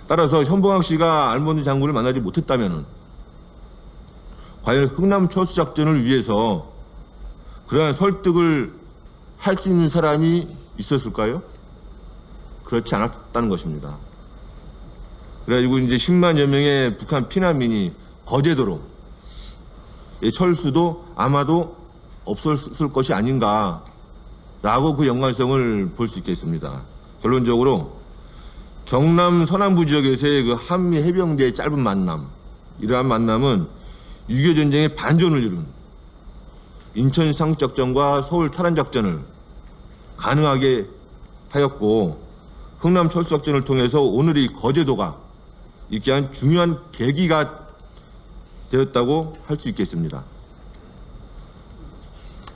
따라서 현봉학 씨가 알몬드 장군을 만나지 못했다면은 과연 흥남 철수 작전을 위해서 그러한 설득을 할 수 있는 사람이 있었을까요? 그렇지 않았다는 것입니다. 그래가지고 이제 10만여 명의 북한 피난민이 거제도로 철수도 아마도 없었을 것이 아닌가라고 그 연관성을 볼 수 있겠습니다. 결론적으로 경남 서남부 지역에서의 그 한미 해병대의 짧은 만남, 이러한 만남은 6.25 전쟁의 반전을 이룬 인천 상륙작전과 서울 탈환작전을 가능하게 하였고 흥남 철수작전을 통해서 오늘의 거제도가 있게 한 중요한 계기가 되었다고 할 수 있겠습니다.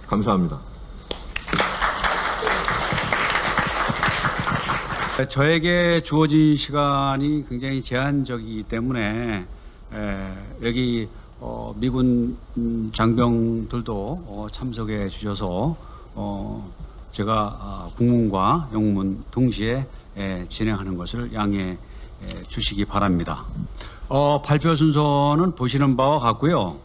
감사합니다. 저에게 주어진 시간이 굉장히 제한적이기 때문에 여기 미군 장병들도 참석해 주셔서 제가 국문과 영문 동시에 진행하는 것을 양해해 주시기 바랍니다. 발표 순서는 보시는 바와 같고요.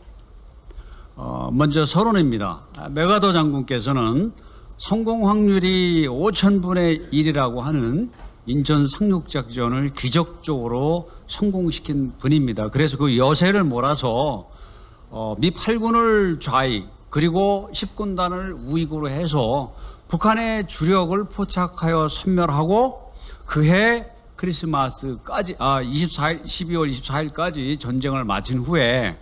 먼저 서론입니다. 메가더 장군께서는 성공 확률이 5,000분의 1이라고 하는 인천 상륙작전을 기적적으로 성공시킨 분입니다. 그래서 그 여세를 몰아서 미 8군을 좌익 그리고 10군단을 우익으로 해서 북한의 주력을 포착하여 섬멸하고 그해 크리스마스까지 12월 24일까지 전쟁을 마친 후에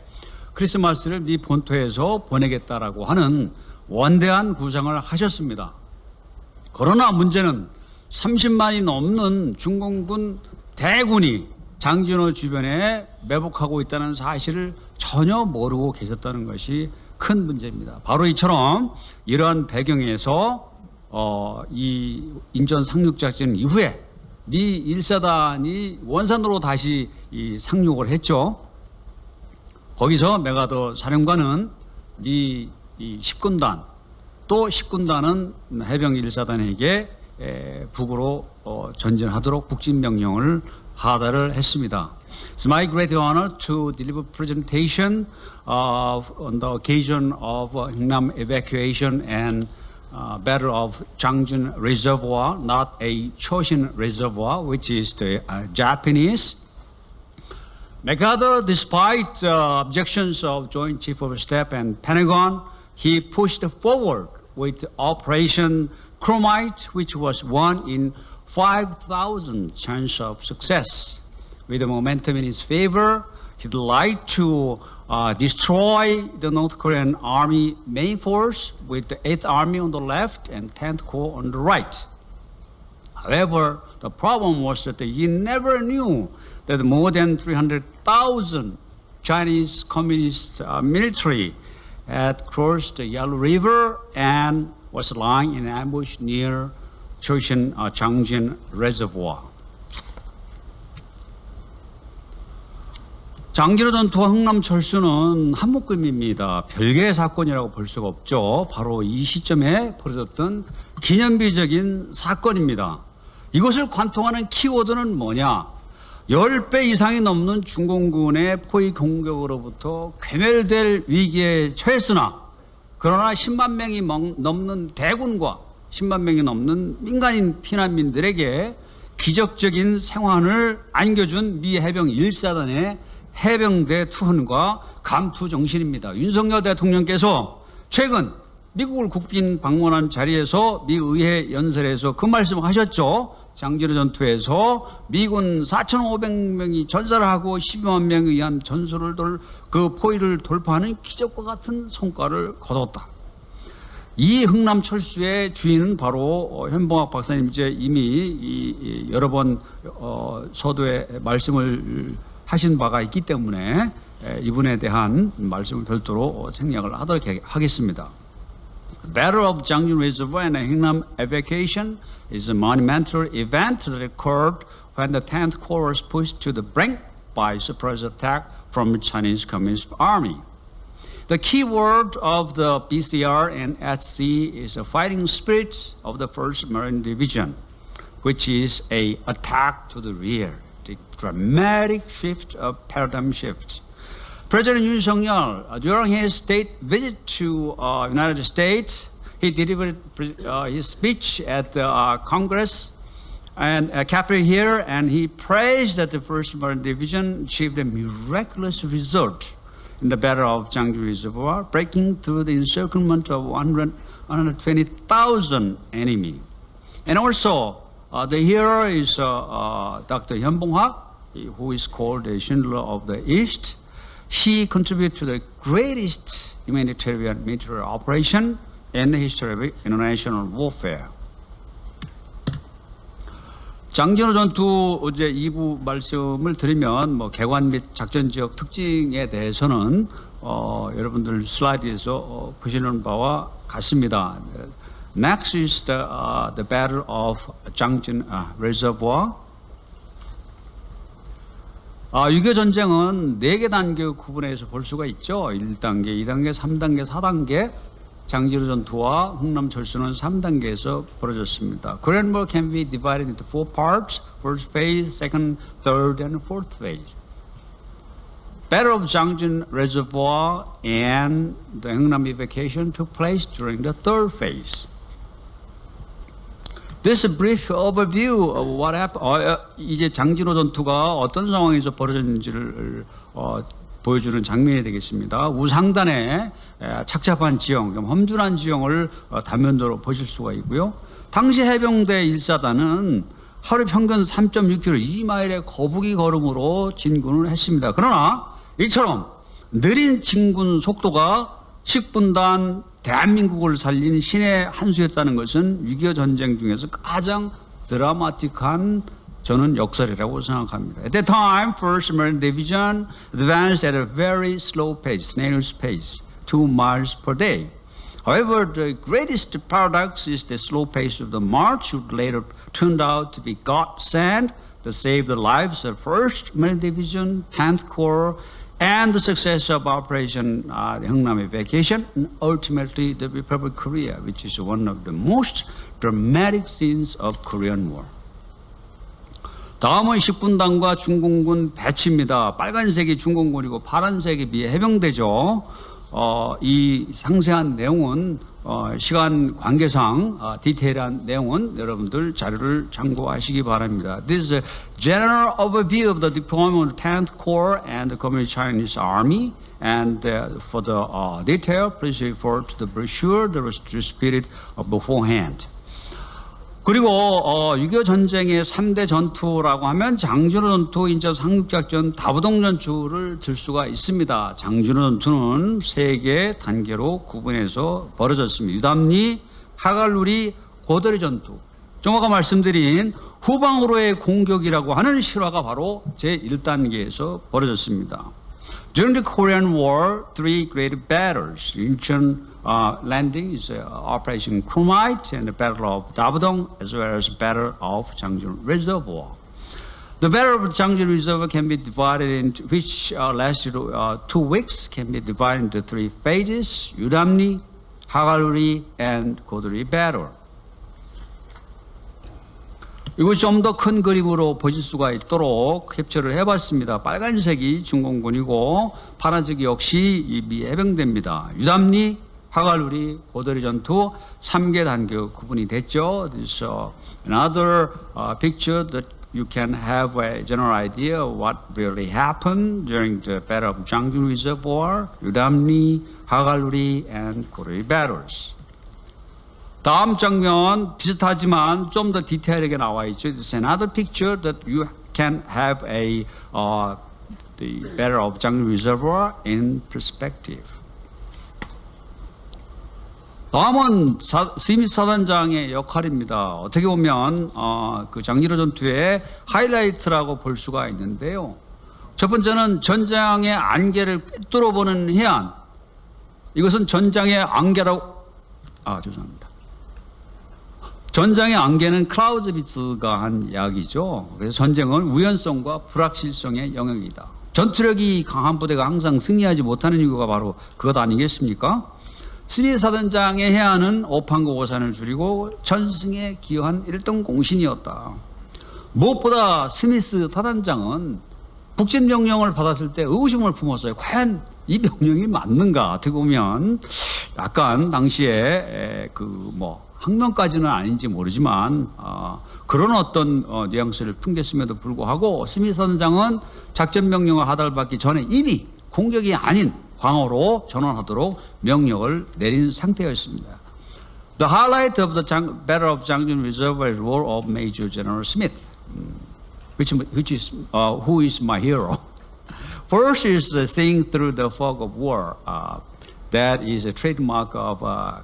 크리스마스를 미 본토에서 보내겠다라고 하는 원대한 구상을 하셨습니다. 그러나 문제는 30만이 넘는 중공군 대군이 장진호 주변에 매복하고 있다는 사실을 전혀 모르고 계셨다는 것이 큰 문제입니다. 바로 이처럼 이러한 배경에서 이 인천 상륙작전 이후에 미 1사단이 원산으로 다시 이 상륙을 했죠. 거기서 메가더 사령관은 미 10군단 또 10군단은 해병 1사단에게 북으로 전진하도록 북진 명령을 하달을 했습니다. It's my great honor to deliver presentation on the occasion of Hungnam evacuation and Battle of Changjin Reservoir, not a Choshin Reservoir, which is the Japanese. MacArthur, despite objections of Joint Chief of Staff and Pentagon, he pushed forward with Operation Chromite, which was one in 5,000 chance of success. With the momentum in his favor, he'd like to destroy the North Korean Army main force with the 8th Army on the left and 10th Corps on the right. However, the problem was that he never knew that more than 300,000 Chinese Communist military had crossed the Yalu River and was lying in ambush near Choshin Changjin Reservoir. 장진호 전투와 흥남 철수는 한묶음입니다. 별개의 사건이라고 볼 수가 없죠. 바로 이 시점에 벌어졌던 기념비적인 사건입니다. 이것을 관통하는 키워드는 뭐냐? 10배 이상이 넘는 중공군의 포위 공격으로부터 괴멸될 위기에 처했으나 그러나 10만 명이 넘는 대군과 10만 명이 넘는 민간인 피난민들에게 기적적인 생還을 안겨준 미 해병 1사단의 해병대 투혼과 감투 정신입니다. 윤석열 대통령께서 최근 미국을 국빈 방문한 자리에서 미 의회 연설에서 그 말씀을 하셨죠. 장진호 전투에서 미군 4,500명이 전사를 하고 12만 명에 의한 전술을 그 포위를 돌파하는 기적과 같은 성과를 거뒀다. 이 흥남 철수의 주인은 바로 현봉학 박사님 이미 여러 번 서두에 말씀을 하신 바가 있기 때문에 이분에 대한 말씀을 별도로 생략을 하도록 하겠습니다. The Battle of Changjin Reservoir and Hungnam evacuation is a monumental event that occurred when the 10th Corps was pushed to the brink by surprise attack from the Chinese Communist Army. The key word of the BCR and HC is the fighting spirit of the 1st Marine Division, which is an attack to the rear, the dramatic shift of paradigm shift. President Yoon Suk-yeol, during his state visit to United States, he delivered his speech at the Congress and Capitol here, and he praised that the 1st Marine Division achieved a miraculous result in the Battle of Changjin Reservoir, breaking through the encirclement of 120,000 enemy. And also, the hero is Dr. Hyun Bong-hak, who is called the Schindler of the East. He contributed to the greatest humanitarian military operation in the history of international warfare. 장진호 전투 어제 2부 말씀을 드리면 개관 및 작전 지역 특징에 대해서는 여러분들 슬라이드에서 보시는 바와 같습니다. Next is the Battle of Changjin Reservoir. 6.25 전쟁은 4개 단계 구분해서 볼 수가 있죠. 1단계, 2단계, 3단계, 4단계. 장지로 전투와 흥남 철수는 3단계에서 벌어졌습니다. Korean War can be divided into 4 parts: first phase, second, third, and fourth phase. Battle of Jangjin Reservoir and the Hungnam evacuation took place during the third phase. This is a brief overview of what happened. 이제 장진호 전투가 어떤 상황에서 벌어졌는지를 보여주는 장면이 되겠습니다. 우상단에 착잡한 지형, 험준한 지형을 단면도로 보실 수가 있고요. 당시 해병대 1사단은 하루 평균 3.6km, 2마일의 거북이 걸음으로 진군을 했습니다. 그러나 이처럼 느린 진군 속도가 10분단 대한민국을 살린 신의 한 수였다는 것은 6.25 전쟁 중에서 가장 드라마틱한 저는 역설이라고 생각합니다. At that time, 1st Marine Division advanced at a very slow pace, snail's pace, 2 miles per day. However, the greatest paradox is the slow pace of the march, which later turned out to be godsend to save the lives of 1st Marine Division, 10th Corps, and the success of Operation Hungnam evacuation, and ultimately the Republic of Korea, which is one of the most dramatic scenes of Korean War. 다음은 10분단과 중공군 배치입니다. 빨간색이 중공군이고 파란색이 미 해병대죠. 이 상세한 내용은 시간 관계상 디테일한 내용은 여러분들 자료를 참고하시기 바랍니다. This is a general overview of the deployment of the 10th Corps and the Communist Chinese Army. And for the detail, please refer to the brochure that was distributed beforehand. 그리고 6.25 전쟁의 3대 전투라고 하면 장진호 전투, 인천 상륙작전, 다부동 전투를 들 수가 있습니다. 장진호 전투는 3개 단계로 구분해서 벌어졌습니다. 유담리, 하갈루리, 고더리 전투. 좀 아까 말씀드린 후방으로의 공격이라고 하는 실화가 바로 제1단계에서 벌어졌습니다. During the Korean War, 3 great battles, Incheon landing is Operation Chromite, and the Battle of Dabudong, as well as the Battle of Jangjin Reservoir. The Battle of Jangjin Reservoir can be divided into, which lasted 2 weeks, can be divided into 3 phases: Udamni, Hagaluri, and Kodori Battle. 이거 좀 더 큰 그림으로 보실 수가 있도록 캡처를 해봤습니다. 빨간색이 중공군이고 파란색이 역시 이 미 해병대입니다. 유담리, 하갈루리, 고더리 전투 3개 단계로 구분이 됐죠. This is another picture that you can have a general idea of what really happened during the Battle of Jangjin Reservoir, 유담리, 하갈루리, and 고더리 battles. 다음 장면 비슷하지만 좀 더 디테일하게 나와 있죠. It's another picture that you can have the Battle of Jangjin Reservoir in perspective. 다음은 스미스 사단장의 역할입니다. 어떻게 보면 그 장진호 전투의 하이라이트라고 볼 수가 있는데요. 첫 번째는 전장의 안개를 꿰뚫어보는 해안. 이것은 전장의 안개라고 죄송합니다. 전장의 안개는 클라우즈비츠가 한 이야기죠. 그래서 전쟁은 우연성과 불확실성의 영역이다. 전투력이 강한 부대가 항상 승리하지 못하는 이유가 바로 그것 아니겠습니까? 스미스 사단장의 해안은 오판과 오산을 줄이고 전승에 기여한 1등 공신이었다. 무엇보다 스미스 사단장은 북진 명령을 받았을 때 의구심을 품었어요. 과연 이 명령이 맞는가? 어떻게 보면 약간 당시에 항명까지는 아닌지 모르지만 그런 어떤 뉘앙스를 풍겼음에도 불구하고 스미스 사단장은 작전 명령을 하달받기 전에 이미 공격이 아닌 방어로 전환하도록 명령을 내린 상태였습니다. The highlight of the Battle of Jangjin Reservoir is the role of Major General Smith, who is my hero. First is seeing through the fog of war. That is a trademark of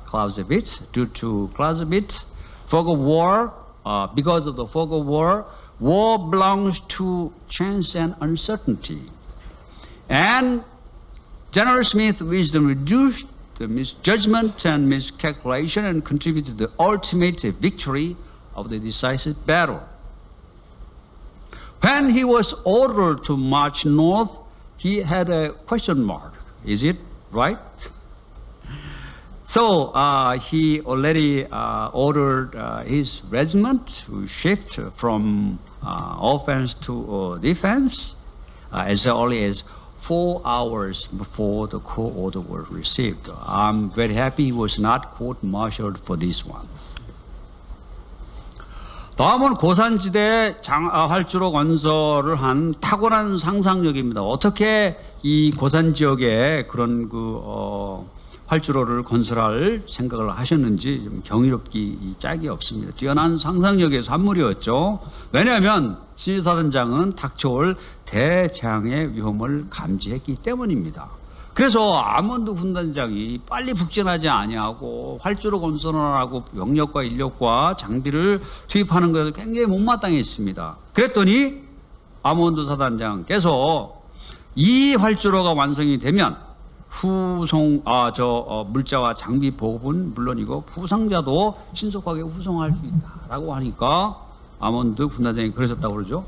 Clausewitz. Due to Clausewitz, fog of war, because of the fog of war belongs to chance and uncertainty. And General Smith's wisdom reduced the misjudgment and miscalculation and contributed to the ultimate victory of the decisive battle. When he was ordered to march north, he had a question mark. Is it right? So he already ordered his regiment to shift from offense to defense as early as 4 hours before the court order was received. I'm very happy he was not court-martialed for this one. 다음은 고산지대 활주로 건설을 한 탁월한 상상력입니다. 어떻게 이 고산 지역에 그런 활주로를 건설할 생각을 하셨는지 좀 경이롭기 짝이 없습니다. 뛰어난 상상력의 산물이었죠. 왜냐하면 신사단장은 닥쳐올 대재앙의 위험을 감지했기 때문입니다. 그래서 아몬드 군단장이 빨리 북진하지 아니하고 활주로 건설을 하고 병력과 인력과 장비를 투입하는 것을 굉장히 못마땅했습니다. 그랬더니 아몬드 사단장께서 이 활주로가 완성이 되면 물자와 장비 보급은 물론이고 부상자도 신속하게 후송할 수 있다라고 하니까 아몬드 군단장이 그러셨다고 그러죠.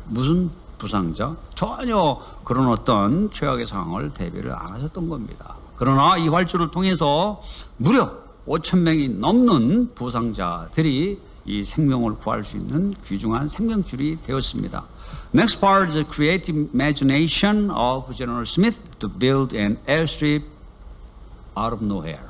무슨 부상자? 전혀 그런 어떤 최악의 상황을 대비를 안 하셨던 겁니다. 그러나 이 활주를 통해서 무려 5,000명이 넘는 부상자들이 이 생명을 구할 수 있는 귀중한 생명줄이 되었습니다. Next part is the creative imagination of General Smith to build an airstrip out of nowhere.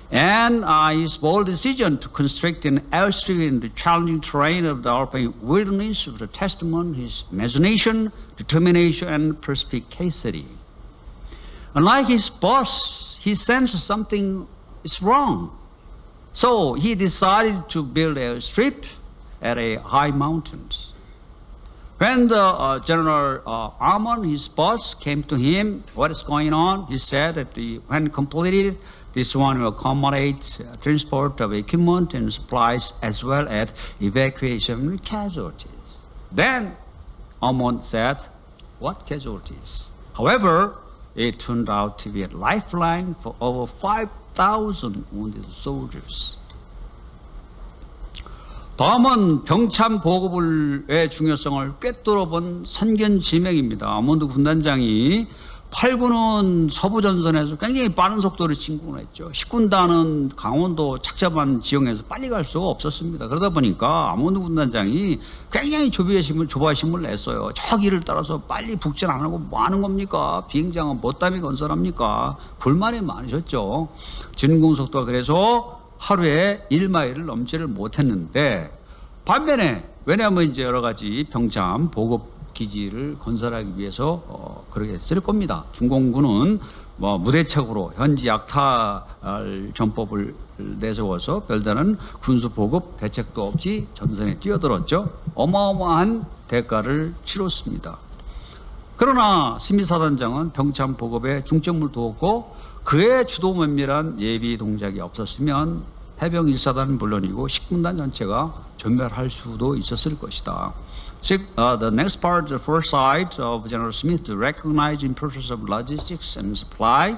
And his bold decision to construct an airstrip in the challenging terrain of the Alpine wilderness was a testament to his imagination, determination, and perspicacity. Unlike his boss, he sensed something is wrong. So he decided to build an airstrip at a high mountains. When the General Armon, his boss, came to him, what is going on? He said that when completed, this one will accommodate transport of equipment and supplies as well as evacuation casualties. Then Armon said, what casualties? However, it turned out to be a lifeline for over 5,000 wounded soldiers. 다음은 병참 보급의 중요성을 꿰뚫어본 선견지명입니다. 아몬드 군단장이 8군은 서부전선에서 굉장히 빠른 속도로 진군을 했죠. 10군단은 강원도 착잡한 지형에서 빨리 갈 수가 없었습니다. 그러다 보니까 아몬드 군단장이 굉장히 조바심을 냈어요. 저 길을 따라서 빨리 북진 안 하고 뭐 하는 겁니까? 비행장은 뭐 때문에 건설합니까? 불만이 많으셨죠. 진군 속도가 그래서 하루에 1마일을 넘지를 못했는데 반면에 왜냐하면 이제 여러 가지 병참 보급 기지를 건설하기 위해서 그렇게 쓸 겁니다. 중공군은 무대책으로 현지 약탈 전법을 내세워서 별다른 군수 보급 대책도 없이 전선에 뛰어들었죠. 어마어마한 대가를 치렀습니다. 그러나 스미사단장은 병참 보급에 중점을 두었고 그의 주도 면밀한 예비 동작이 없었으면 해병 1사단은 물론이고 10군단 전체가 전멸할 수도 있었을 것이다. The next part, the foresight of General Smith to recognize the importance of logistics and supply.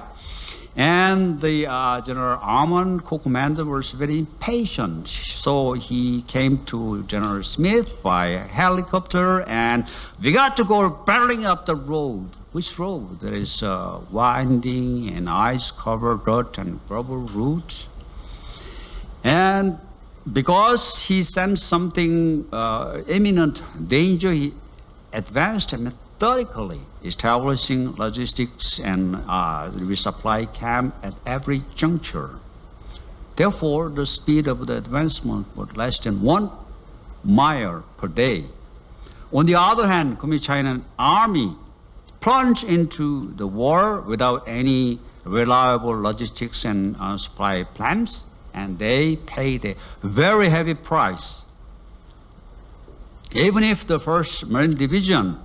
And the General Armon, co-commander, was very impatient. So he came to General Smith by helicopter and we got to go barreling up the road. Which road? There is winding and ice-covered dirt and rubber route. And because he sensed something imminent danger, he advanced methodically, establishing logistics and resupply camp at every juncture. Therefore, the speed of the advancement was less than 1 mile per day. On the other hand, Kuomintang army plunged into the war without any reliable logistics and supply plans, and they paid a very heavy price. Even if the 1st Marine Division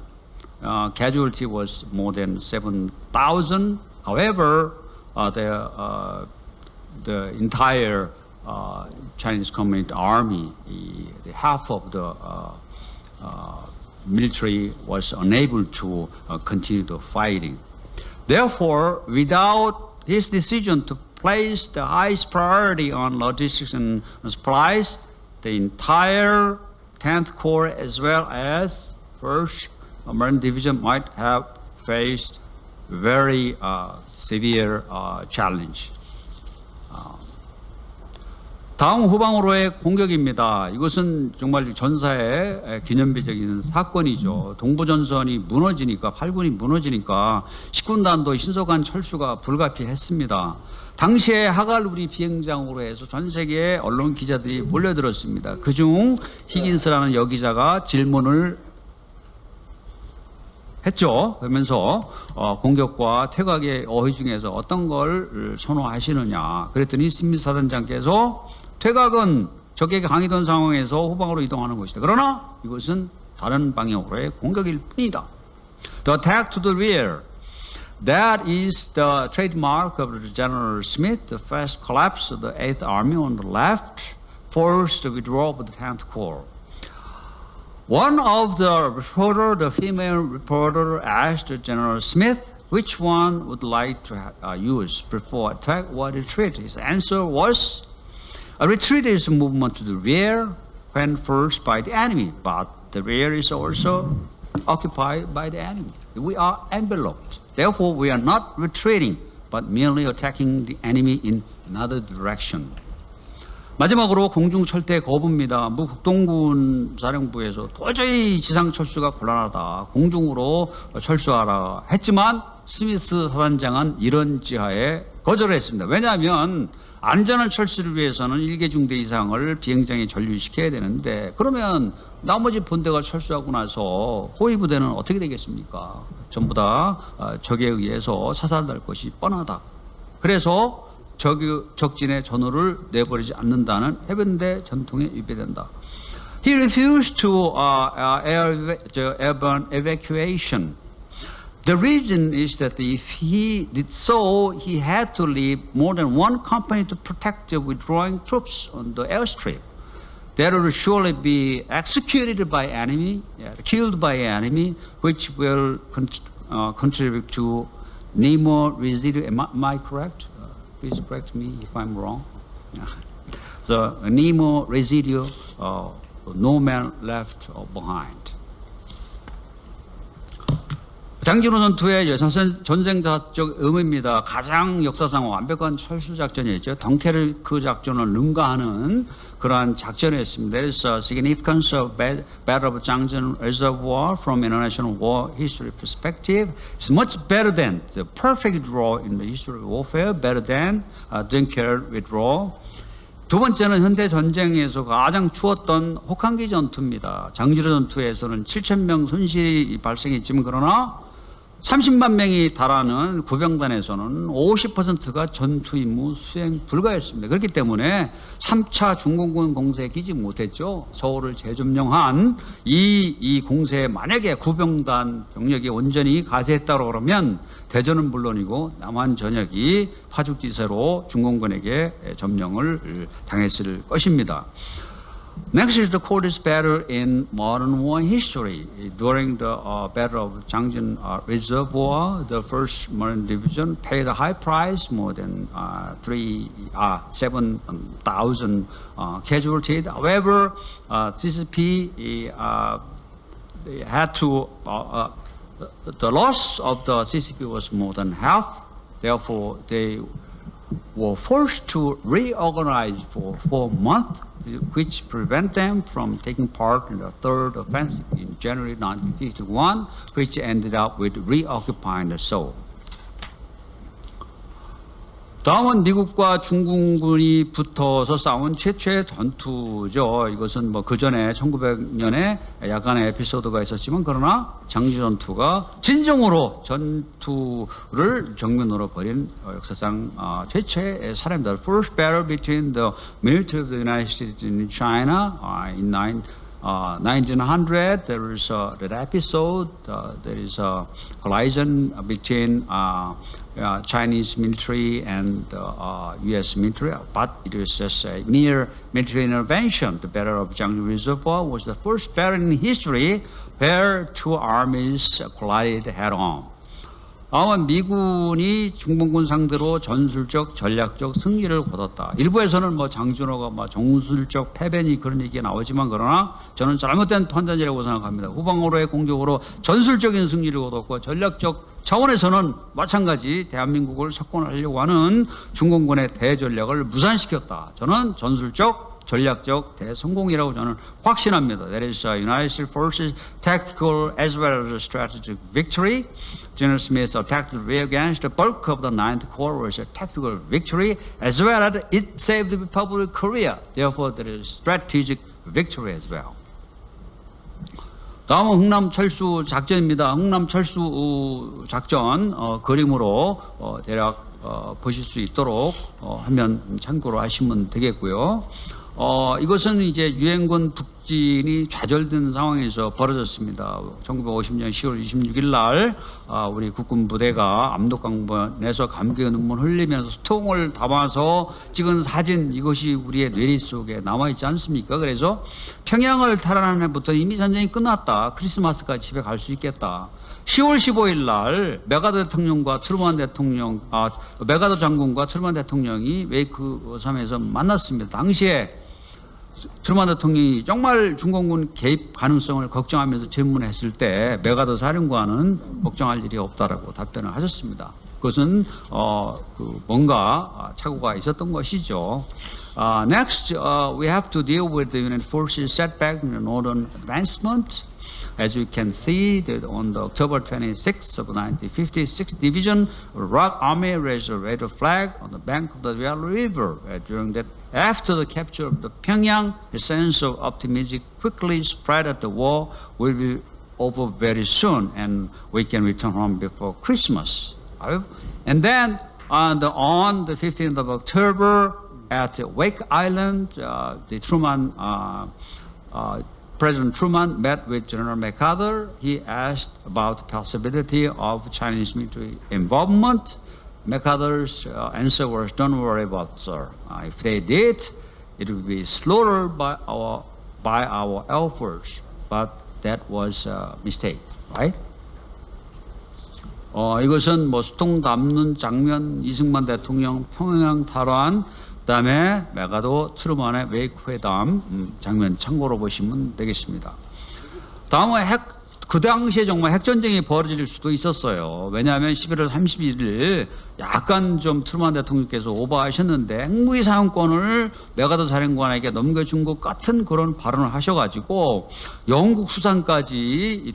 casualty was more than 7,000, however, the entire Chinese Communist Army, the half of the military was unable to continue the fighting. Therefore, without his decision to place the highest priority on logistics and supplies, the entire 10th Corps as well as 1st Marine Division might have faced very severe challenge. 다음 후방으로의 공격입니다. 이것은 정말 전사의 기념비적인 사건이죠. 동부전선이 무너지니까 8군이 무너지니까 10군단도 신속한 철수가 불가피했습니다. 당시에 하갈루리 비행장으로 해서 전 세계 언론 기자들이 몰려들었습니다. 그중 히긴스라는 여기자가 질문을 했죠. 그러면서 공격과 퇴각의 어휘 중에서 어떤 걸 선호하시느냐. 그랬더니 스미스 사단장께서 퇴각은 적에게 강이던 상황에서 후방으로 이동하는 것이다. 그러나 이것은 다른 방향으로의 공격일 뿐이다. The attack to the rear. That is the trademark of General Smith. The fast collapse of the 8th Army on the left forced the withdrawal of the 10th Corps. One of the female reporter asked General Smith which one would like to use before attack or retreat. His answer was, a retreat is a movement to the rear when forced by the enemy, but the rear is also occupied by the enemy. We are enveloped. Therefore, we are not retreating, but merely attacking the enemy in another direction. 마지막으로 공중 철대 거부입니다. 무 국동군 사령부에서 도저히 지상 철수가 곤란하다. 공중으로 철수하라 했지만 스미스 사단장은 이런 지하에 거절했습니다. 왜냐하면 안전한 철수를 위해서는 1개 중대 이상을 비행장에 전류시켜야 되는데 그러면 나머지 본대가 철수하고 나서 호위 부대는 어떻게 되겠습니까? 전부 다 적에 의해서 사살될 것이 뻔하다. 그래서 적진의 전우를 내버리지 않는다는 해병대 전통에 위배된다. He refused to airborne evacuation. The reason is that if he did so, he had to leave more than one company to protect the withdrawing troops on the airstrip. That will surely be executed by enemy, killed by enemy, which will contribute to Nemo residue. Am I correct? Please correct me if I'm wrong. The Nemo residue, no man left behind. 장진호 전투의 전쟁자적 의미입니다. 가장 역사상 완벽한 철수 작전이었죠. 덩케르크 작전을 능가하는 그러한 작전이었습니다. There is a significance of Battle of Jangjin Reservoir from international war history perspective. It's much better than the perfect draw in the history of warfare, better than Dunkirk withdrawal. 두 번째는 현대 전쟁에서 가장 추웠던 혹한기 전투입니다. 장진호 전투에서는 7,000명 손실이 발생했지만 그러나 30만 명이 달하는 구병단에서는 50%가 전투 임무 수행 불가였습니다. 그렇기 때문에 3차 중공군 공세에 끼지 못했죠. 서울을 재점령한 이 공세에 만약에 구병단 병력이 온전히 가세했다고 그러면 대전은 물론이고 남한 전역이 파죽지세로 중공군에게 점령을 당했을 것입니다. Next is the coldest battle in modern war history. During the Battle of Jangjin Reservoir, the 1st Marine Division paid a high price, more than 7,000 casualties. However, CCP had to, the loss of the CCP was more than half. Therefore, they were forced to reorganize for 4 months, which prevent them from taking part in the third offensive in January 1951, which ended up with reoccupying the Seoul. 다음은 미국과 중공군이 붙어서 싸운 최초의 전투죠. 이것은 그 전에 1900년에 약간의 에피소드가 있었지만 그러나 장지 전투가 진정으로 전투를 정면으로 벌인 역사상 최초의 사례입니다. The first battle between the military of the United States and China in 1900, there is that episode. There is a collision between Chinese military and U.S. military, but it was just a mere military intervention. The Battle of Jangjin Reservoir was the first battle in history where two armies collided head-on. 아마 미군이 중공군 상대로 전술적, 전략적 승리를 거뒀다. 일부에서는 장진호가 정술적 패배니 그런 얘기가 나오지만 그러나 저는 잘못된 판단이라고 생각합니다. 후방으로의 공격으로 전술적인 승리를 거뒀고 전략적 차원에서는 마찬가지 대한민국을 석권하려고 하는 중공군의 대전략을 무산시켰다. 저는 전술적 전략적 대성공이라고 저는 확신합니다. That is United States Forces tactical as well as strategic victory. General Smith's attack to the rear against the bulk of the 9th Corps was a tactical victory as well as it saved the Republic of Korea. Therefore, there is strategic victory as well. 다음은 흥남 철수 작전입니다. 흥남 철수 작전 그림으로 대략 보실 수 있도록 하면 참고로 하시면 되겠고요. 이것은 이제 유엔군 북진이 좌절된 상황에서 벌어졌습니다. 1950년 10월 26일 날 우리 국군 부대가 압록강변에서 감격의 눈물 흘리면서 수통을 담아서 찍은 사진, 이것이 우리의 뇌리 속에 남아있지 않습니까? 그래서 평양을 탈환한 해부터 이미 전쟁이 끝났다. 크리스마스까지 집에 갈 수 있겠다. 10월 15일 날 메가더 대통령과 트루먼 대통령, 메가더 장군과 트루먼 대통령이 웨이크 섬에서 만났습니다. 당시에 트루먼 대통령이 정말 중공군 개입 가능성을 걱정하면서 질문했을 때 메가더 사령관은 걱정할 일이 없다라고 답변을 하셨습니다. 그것은 뭔가 착오가 있었던 것이죠. Next, we have to deal with the United Forces setback in the northern advancement. As we can see, that on the October 26th of 1956 Division, Rock Army raised a red flag on the bank of the Yellow River. During that, after the capture of the Pyongyang, a sense of optimism quickly spread that the war will be over very soon, and we can return home before Christmas. And then on the 15th of October, at Wake Island, President Truman met with General MacArthur. He asked about the possibility of Chinese military involvement. MacArthur's answer was, "Don't worry about it, sir. If they did, it would be slaughtered by our Air Force." But that was a mistake, right? 이것은 뭐 수통 담는 장면, 이승만 대통령 평양 탈환, 그다음에 메가더 트루먼의 웨이크 회담 장면 참고로 보시면 되겠습니다. 다음은 그 당시에 정말 핵전쟁이 벌어질 수도 있었어요. 왜냐하면 11월 31일 약간 좀 트루먼 대통령께서 오버하셨는데 핵무기 사용권을 메가더 사령관에게 넘겨준 것 같은 그런 발언을 하셔가지고 영국 수산까지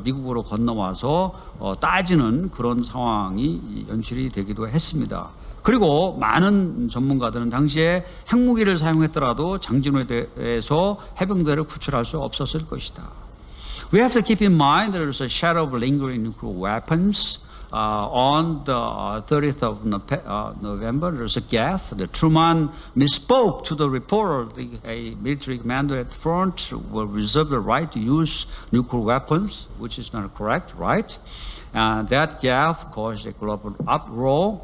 미국으로 건너와서 따지는 그런 상황이 연출이 되기도 했습니다. 그리고 많은 전문가들은 당시에 핵무기를 사용했더라도 장진호에서 해병대를 구출할 수 없었을 것이다. We have to keep in mind there is a shadow of lingering nuclear weapons. On the 30th of November, there was a gaffe. The Truman misspoke to the reporter. A military commander at the front will reserve the right to use nuclear weapons, which is not correct, right? That gaffe caused a global uproar.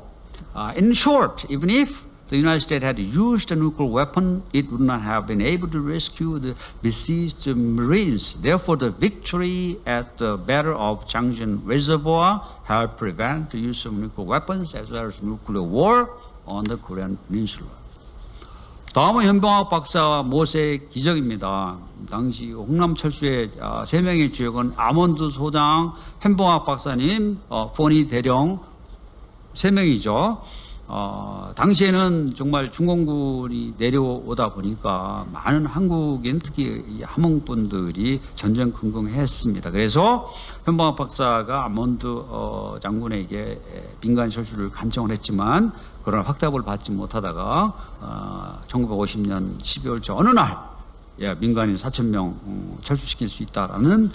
In short, even if the United States had used a nuclear weapon, it would not have been able to rescue the besieged Marines. Therefore, the victory at the Battle of Changjin Reservoir helped prevent the use of nuclear weapons as well as nuclear war on the Korean Peninsula. 다음은 현병학 박사 모세의 기적입니다. 당시 홍남 철수의 3명의 주역은 아몬드 소장, 현병학 박사님, 포니 대령 3명이죠. 당시에는 정말 중공군이 내려오다 보니까 많은 한국인, 특히 이 함흥분들이 전전긍긍했습니다. 그래서 현병학 박사가 아몬드 장군에게 민간 철수를 간청을 했지만 그런 확답을 받지 못하다가 1950년 12월 어느 날 민간인 4,000명 철수시킬 수 있다라는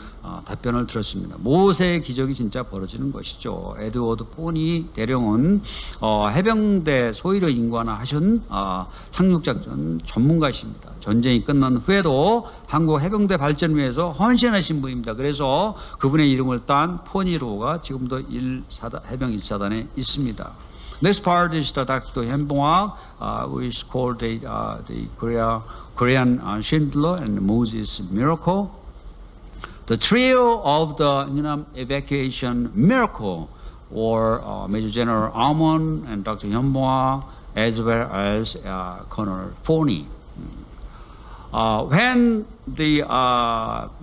답변을 들었습니다. 모세의 기적이 진짜 벌어지는 것이죠. 에드워드 포니 대령은 해병대 소위를 인관하신 상륙작전 전문가이십니다. 전쟁이 끝난 후에도 한국 해병대 발전을 위해서 헌신하신 분입니다. 그래서 그분의 이름을 딴 포니로가 지금도 해병 1사단에 있습니다. Next part is the Dr. 현봉학, which is called the Korean Schindler and Moses Miracle. The trio of the evacuation miracle were Major General Amon and Dr. 현봉학 as well as Colonel Forney. When the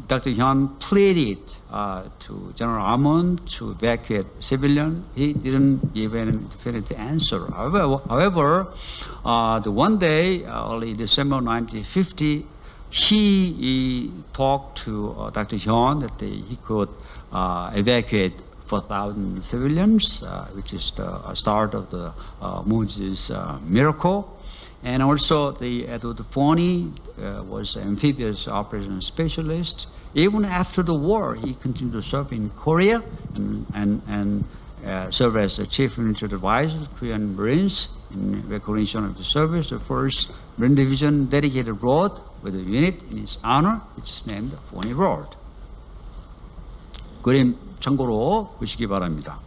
Dr. Hyun pleaded to General Amon to evacuate civilian, he didn't give any definitive answer. However, the one day, early December 1950, he talked to Dr. Hyun that he could evacuate 4,000 civilians, which is the start of the Moses miracle. And also the Edward Foney was an amphibious operations specialist. Even after the war, he continued to serve in Korea and serve as the chief military advisor to Korean Marines in recognition of the service. The first Marine Division dedicated road with a unit in his honor, which is named Foney Road. 그림 참고로 보시기 바랍니다.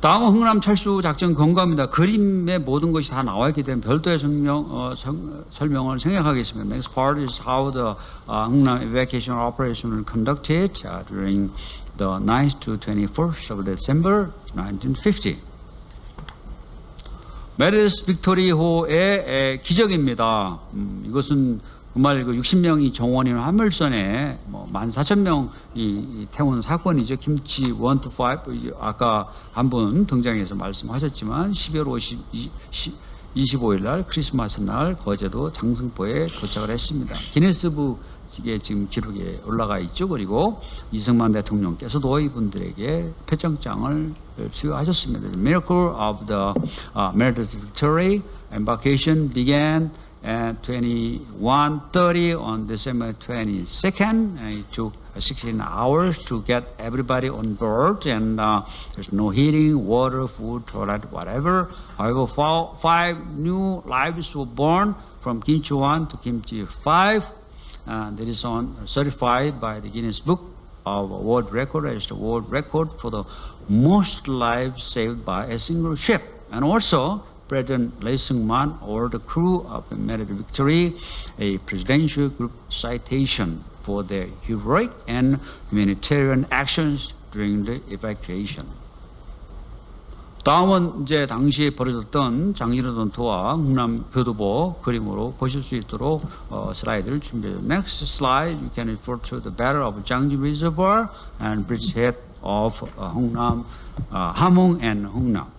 다음은 흥남 철수 작전 권고입니다. 그림의 모든 것이 다 나와 있기 때문에 별도의 설명을 생략하겠습니다. Next part is how the 흥남 evacuation operation was conducted during the 9th to 21st of December 1950. 메르스 빅토리호의 기적입니다. 이것은 정말 그 60명이 정원인 화물선에 뭐 14,000명이 태운 사건이죠. 김치 1 to 5 아까 한 분 등장해서 말씀하셨지만 12월 25일 날 크리스마스 날 거제도 장승포에 도착을 했습니다. 기네스북에 지금 기록에 올라가 있죠. 그리고 이승만 대통령께서도 이분들에게 표창장을 수여하셨습니다. The miracle of the Meredith Victory embarkation began at 21:30 on December 22nd. It took 16 hours to get everybody on board, and there's no heating, water, food, toilet, whatever. However, 5 new lives were born from Kimchi 1 to Kimchi 5. That is certified by the Guinness Book of World Record as the world record for the most lives saved by a single ship. And also, President Lee Seung-man or the crew of the Meredith Victory a presidential group citation for their heroic and humanitarian actions during the evacuation. 다음은 이제 당시에 벌어졌던 장진호 전투와 흥남 교두보 그림으로 보실 수 있도록 슬라이드를 준비했습니다. Next slide, you can refer to the Battle of Jangjin Reservoir and bridgehead of Hungnam, Hamhung and Hungnam.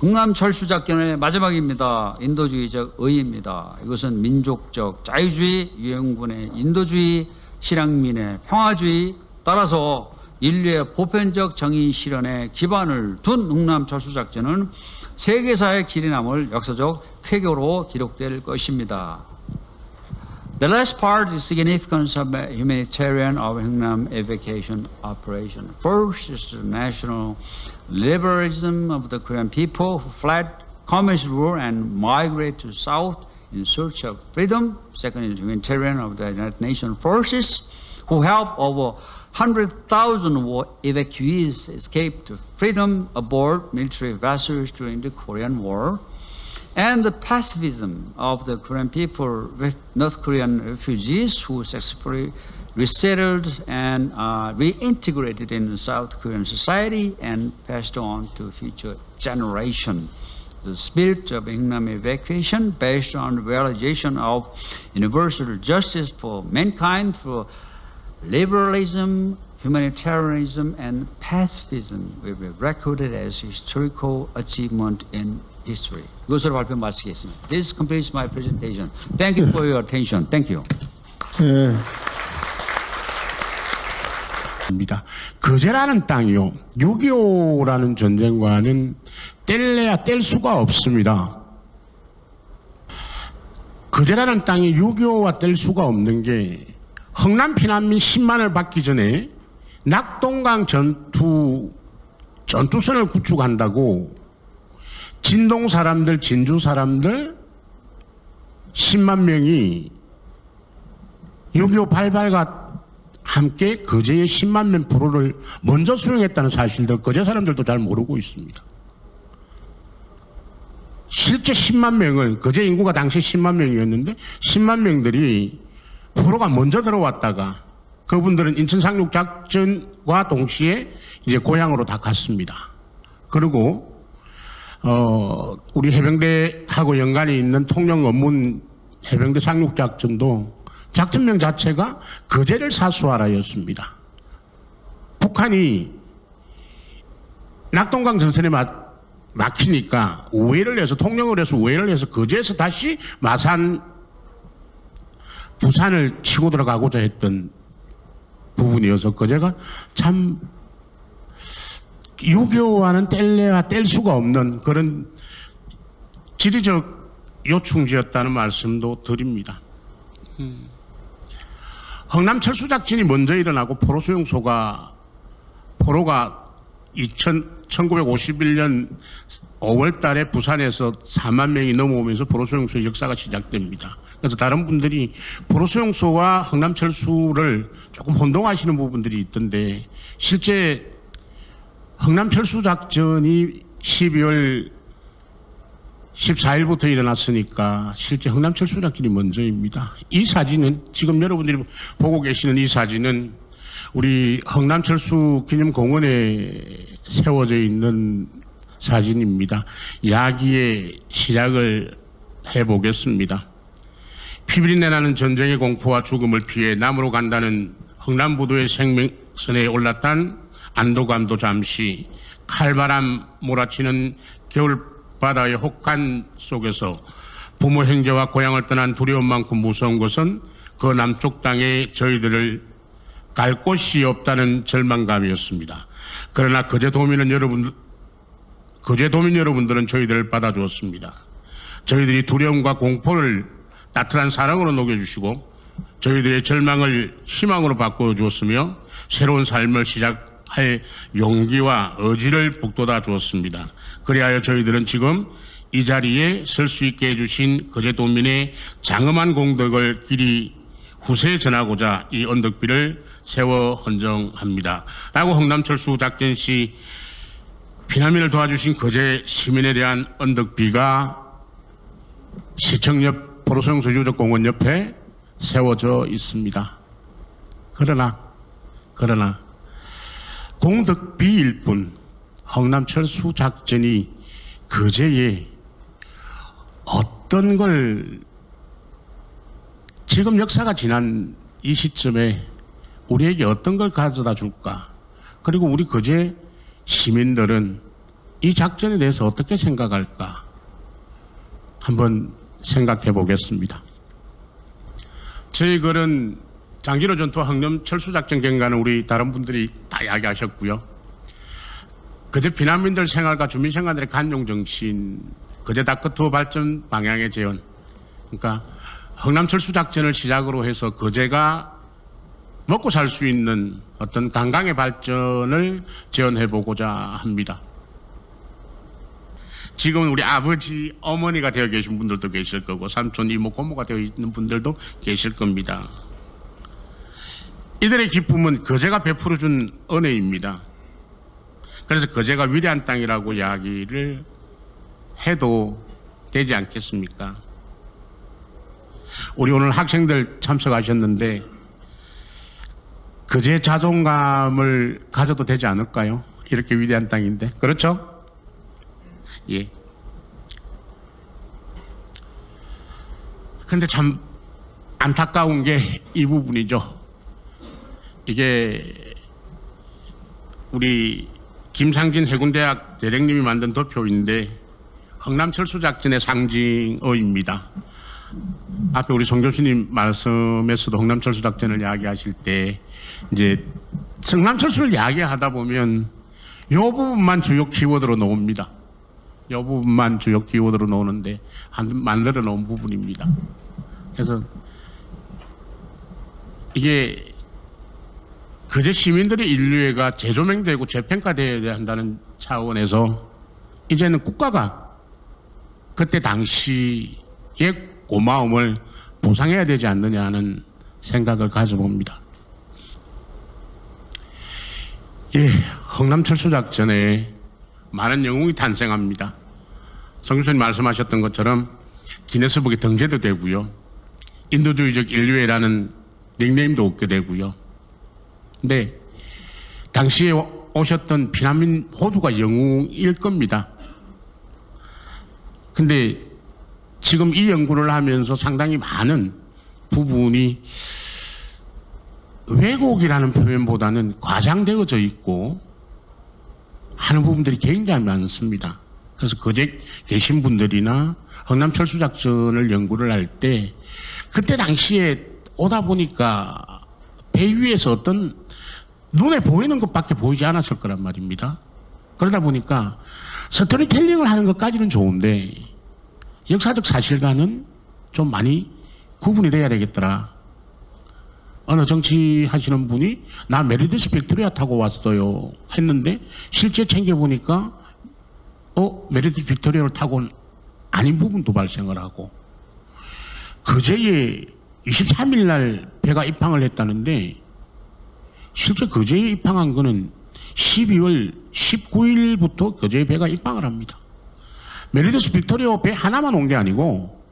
흥남 철수 작전의 마지막입니다. 인도주의적 의의입니다. 이것은 민족적 자유주의, 유엔군의 인도주의, 실향민의 평화주의, 따라서 인류의 보편적 정의 실현에 기반을 둔 흥남 철수 작전은 세계사에 길이 남을 역사적 쾌거로 기록될 것입니다. The last part is significance of humanitarian of Hungnam evacuation operation. First is the national liberalism of the Korean people who fled communist rule and migrated to south in search of freedom. Second is humanitarian of the United Nations forces who helped over 100,000 war evacuees escape to freedom aboard military vessels during the Korean War. And the pacifism of the Korean people with North Korean refugees who successfully resettled and reintegrated in South Korean society and passed on to future generations. The spirit of Hungnam evacuation based on the realization of universal justice for mankind through liberalism, humanitarianism, and pacifism will be recorded as historical achievement in history. 이것으로 발표 마치겠습니다. This completes my presentation. Thank you for your attention. Thank you. 거제라는 땅이요. 6.25라는 전쟁과는 뗄래야 뗄 수가 없습니다. 거제라는 땅이 6.25와 뗄 수가 없는 게 흥남 피난민 10만을 받기 전에 낙동강 전투선을 구축한다고 진동 사람들, 진주 사람들 10만 명이 6.25 발발과 함께 거제의 10만 명 포로를 먼저 수용했다는 사실들 거제 사람들도 잘 모르고 있습니다. 실제 10만 명을 거제 인구가 당시 10만 명이었는데 10만 명들이 포로가 먼저 들어왔다가 그분들은 인천 상륙 작전과 동시에 이제 고향으로 다 갔습니다. 그리고 우리 해병대하고 연관이 있는 통영 업문 해병대 상륙작전도 작전명 자체가 거제를 사수하라였습니다. 북한이 낙동강 전선에 막히니까 우회를 해서 통영을 해서 우회를 해서 거제에서 다시 마산, 부산을 치고 들어가고자 했던 부분이어서 거제가 참 6.25와는 뗄래야 뗄 수가 없는 그런 지리적 요충지였다는 말씀도 드립니다. 흥남 철수작전이 먼저 일어나고 포로가 1951년 5월 달에 부산에서 4만 명이 넘어오면서 포로수용소의 역사가 시작됩니다. 그래서 다른 분들이 포로수용소와 흥남철수를 조금 혼동하시는 부분들이 있던데 실제 흥남철수작전이 12월 14일부터 일어났으니까 실제 흥남철수작전이 먼저입니다. 이 사진은 지금 여러분들이 보고 계시는 이 사진은 우리 흥남철수 기념공원에 세워져 있는 사진입니다. 야기의 시작을 해보겠습니다. 피비린내 나는 전쟁의 공포와 죽음을 피해 남으로 간다는 흥남부도의 생명선에 올랐던 안도감도 잠시 칼바람 몰아치는 겨울바다의 혹한 속에서 부모 형제와 고향을 떠난 두려움만큼 무서운 것은 그 남쪽 땅에 저희들을 갈 곳이 없다는 절망감이었습니다. 그러나 거제도민 여러분들은 저희들을 받아주었습니다. 저희들이 두려움과 공포를 따뜻한 사랑으로 녹여주시고 저희들의 절망을 희망으로 바꿔주었으며 새로운 삶을 시작할 용기와 의지를 북돋아 주었습니다. 그리하여 저희들은 지금 이 자리에 설 수 있게 해주신 거제도민의 장엄한 공덕을 길이 후세에 전하고자 이 언덕비를 세워 헌정합니다. 라고 흥남철수 작전 시 피난민을 도와주신 거제 시민에 대한 언덕비가 시청 옆 포로수용소 유적공원 옆에 세워져 있습니다. 그러나 공덕비일 뿐 흥남철수 작전이 거제에 어떤 걸 지금 역사가 지난 이 시점에 우리에게 어떤 걸 가져다 줄까? 그리고 우리 거제 시민들은 이 작전에 대해서 어떻게 생각할까? 한번 생각해 보겠습니다. 저희 글은 장진호 전투 흥남철수작전 경과는 우리 다른 분들이 다 이야기하셨고요. 거제 피난민들 생활과 주민생활들의 간용정신, 거제 다크투어 발전 방향의 재현, 그러니까 흥남철수작전을 시작으로 해서 거제가 먹고 살 수 있는 어떤 관광의 발전을 재현해보고자 합니다. 지금 우리 아버지, 어머니가 되어 계신 분들도 계실 거고 삼촌, 이모, 고모가 되어 있는 분들도 계실 겁니다. 이들의 기쁨은 거제가 베풀어준 은혜입니다. 그래서 거제가 위대한 땅이라고 이야기를 해도 되지 않겠습니까? 우리 오늘 학생들 참석하셨는데 거제 자존감을 가져도 되지 않을까요? 이렇게 위대한 땅인데. 그렇죠? 예. 근데 참 안타까운 게 이 부분이죠. 이게 우리 김상진 해군대학 대령님이 만든 도표인데 흥남철수작전의 상징어입니다. 앞에 우리 송 교수님 말씀에서도 흥남철수작전을 이야기하실 때 이제 흥남철수를 이야기하다 보면 이 부분만 주요 키워드로 나옵니다. 이 부분만 주요 키워드로 나오는데 만들어 놓은 부분입니다. 그래서 이게 거제 시민들의 인류애가 재조명되고 재평가되어야 한다는 차원에서 이제는 국가가 그때 당시의 고마움을 보상해야 되지 않느냐 하는 생각을 가져봅니다. 예, 흥남철수작전에 많은 영웅이 탄생합니다. 송 교수님 말씀하셨던 것처럼 기네스북에 등재도 되고요. 인도주의적 인류애라는 닉네임도 얻게 되고요. 근데 당시에 오셨던 피난민 모두가 영웅일 겁니다. 근데 지금 이 연구를 하면서 상당히 많은 부분이 왜곡이라는 표현보다는 과장되어져 있고 하는 부분들이 굉장히 많습니다. 그래서 거제 계신 분들이나 흥남철수 작전을 연구를 할 때 그때 당시에 오다 보니까 배 위에서 어떤 눈에 보이는 것밖에 보이지 않았을 거란 말입니다. 그러다 보니까 스토리텔링을 하는 것까지는 좋은데 역사적 사실과는 좀 많이 구분이 돼야 되겠더라. 어느 정치 하시는 분이 나 메리디스 빅토리아 타고 왔어요 했는데 실제 챙겨보니까 메리디스 빅토리아를 타고는 아닌 부분도 발생을 하고 그제에 23일 날 배가 입항을 했다는데 실제 그제에 입항한 거는 12월 19일부터 그제에 배가 입항을 합니다. 메리디스 빅토리아 배 하나만 온 게 아니고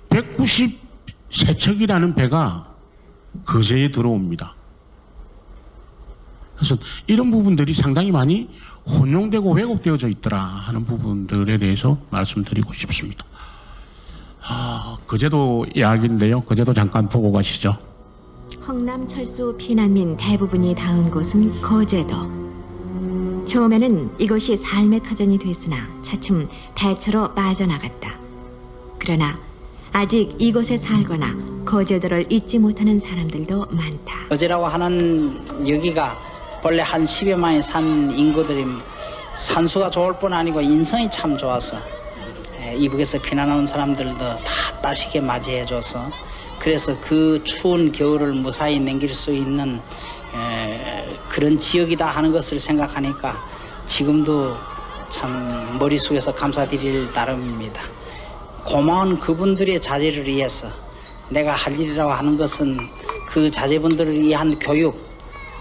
193척이라는 배가 그제에 들어옵니다. 그래서 이런 부분들이 상당히 많이 혼용되고 왜곡되어져 있더라 하는 부분들에 대해서 말씀드리고 싶습니다. 그제도 이야기인데요. 그제도 잠깐 보고 가시죠. 흥남철수 피난민 대부분이 닿은 곳은 거제도. 처음에는 이곳이 삶의 터전이 됐으나 차츰 대처로 빠져나갔다. 그러나 아직 이곳에 살거나 거제도를 잊지 못하는 사람들도 많다. 거제라고 하는 여기가 본래 한 10여만이 산 인구들이 산수가 좋을 뿐 아니고 인성이 참 좋아서 이북에서 피난온 사람들도 다 따시게 맞이해줘서 그래서 그 추운 겨울을 무사히 넘길 수 있는 그런 지역이다 하는 것을 생각하니까 지금도 참 머릿속에서 감사드릴 따름입니다. 고마운 그분들의 자제를 위해서 내가 할 일이라고 하는 것은 그 자제분들을 위한 교육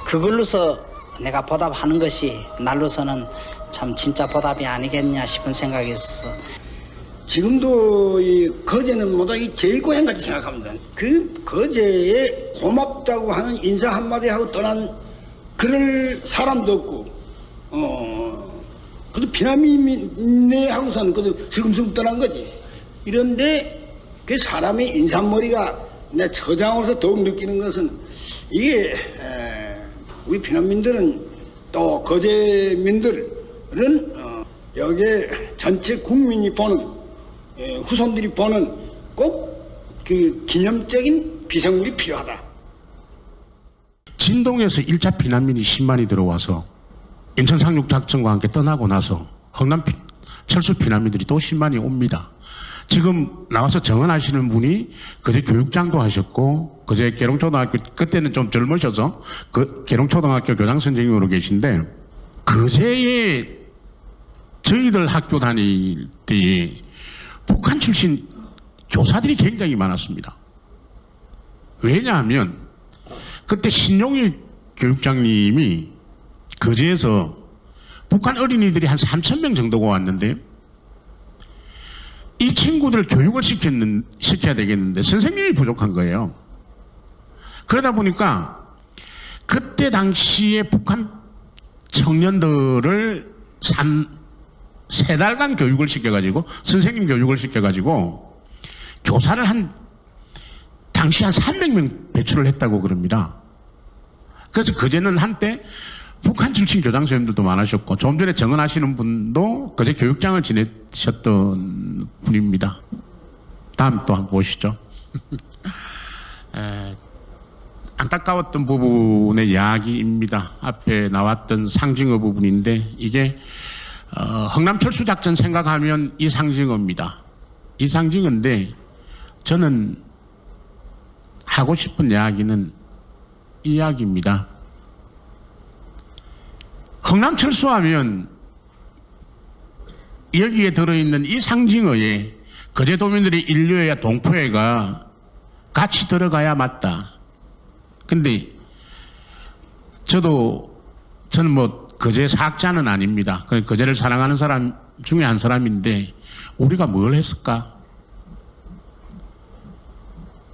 그걸로서 내가 보답하는 것이 날로서는 참 진짜 보답이 아니겠냐 싶은 생각이 있어. 지금도 이 거제는 모두 이 제일고향같이 생각합니다. 그 거제에 고맙다고 하는 인사 한마디 하고 떠난 그럴 사람도 없고 그래도 피난민네 하고서는 그래도 슬금슬금 떠난 거지. 이런데 그 사람의 인사머리가 내 처장으로서 더욱 느끼는 것은 이게 우리 피난민들은 또 거제민들은 여기에 전체 국민이 보는 후손들이 보는 꼭 그 기념적인 비생물이 필요하다. 진동에서 1차 피난민이 10만이 들어와서 인천 상륙작전과 함께 떠나고 나서 흥남 철수 피난민들이 또 10만이 옵니다. 지금 나와서 정언하시는 분이 그제 교육장도 하셨고 그제 계룡초등학교 그때는 좀 젊으셔서 그 계룡초등학교 교장 선생님으로 계신데 그제에 저희들 학교 다닐 때에 북한 출신 교사들이 굉장히 많았습니다. 왜냐하면 그때 신용일 교육장님이 거제에서 북한 어린이들이 한 3,000명 정도가 왔는데 이 친구들 교육을 시켜야 되겠는데 선생님이 부족한 거예요. 그러다 보니까 그때 당시에 북한 청년들을 3달간 교육을 시켜가지고 선생님 교육을 시켜가지고 교사를 당시 한 300명 배출을 했다고 그럽니다. 그래서 그제는 한때 북한 출신 교장 선생님들도 많으셨고 좀 전에 정언하시는 분도 그제 교육장을 지내셨던 분입니다. 다음 또 한번 보시죠. 안타까웠던 부분의 이야기입니다. 앞에 나왔던 상징어 부분인데 이게 흥남철수 작전 생각하면 이 상징어입니다. 이 상징어인데 저는 하고 싶은 이야기는 이 이야기입니다. 흥남철수하면 여기에 들어있는 이 상징어에 거제도민들의 인류애와 동포애가 같이 들어가야 맞다. 근데 저는 뭐 거제 사학자는 아닙니다. 거제를 사랑하는 사람 중에 한 사람인데 우리가 뭘 했을까?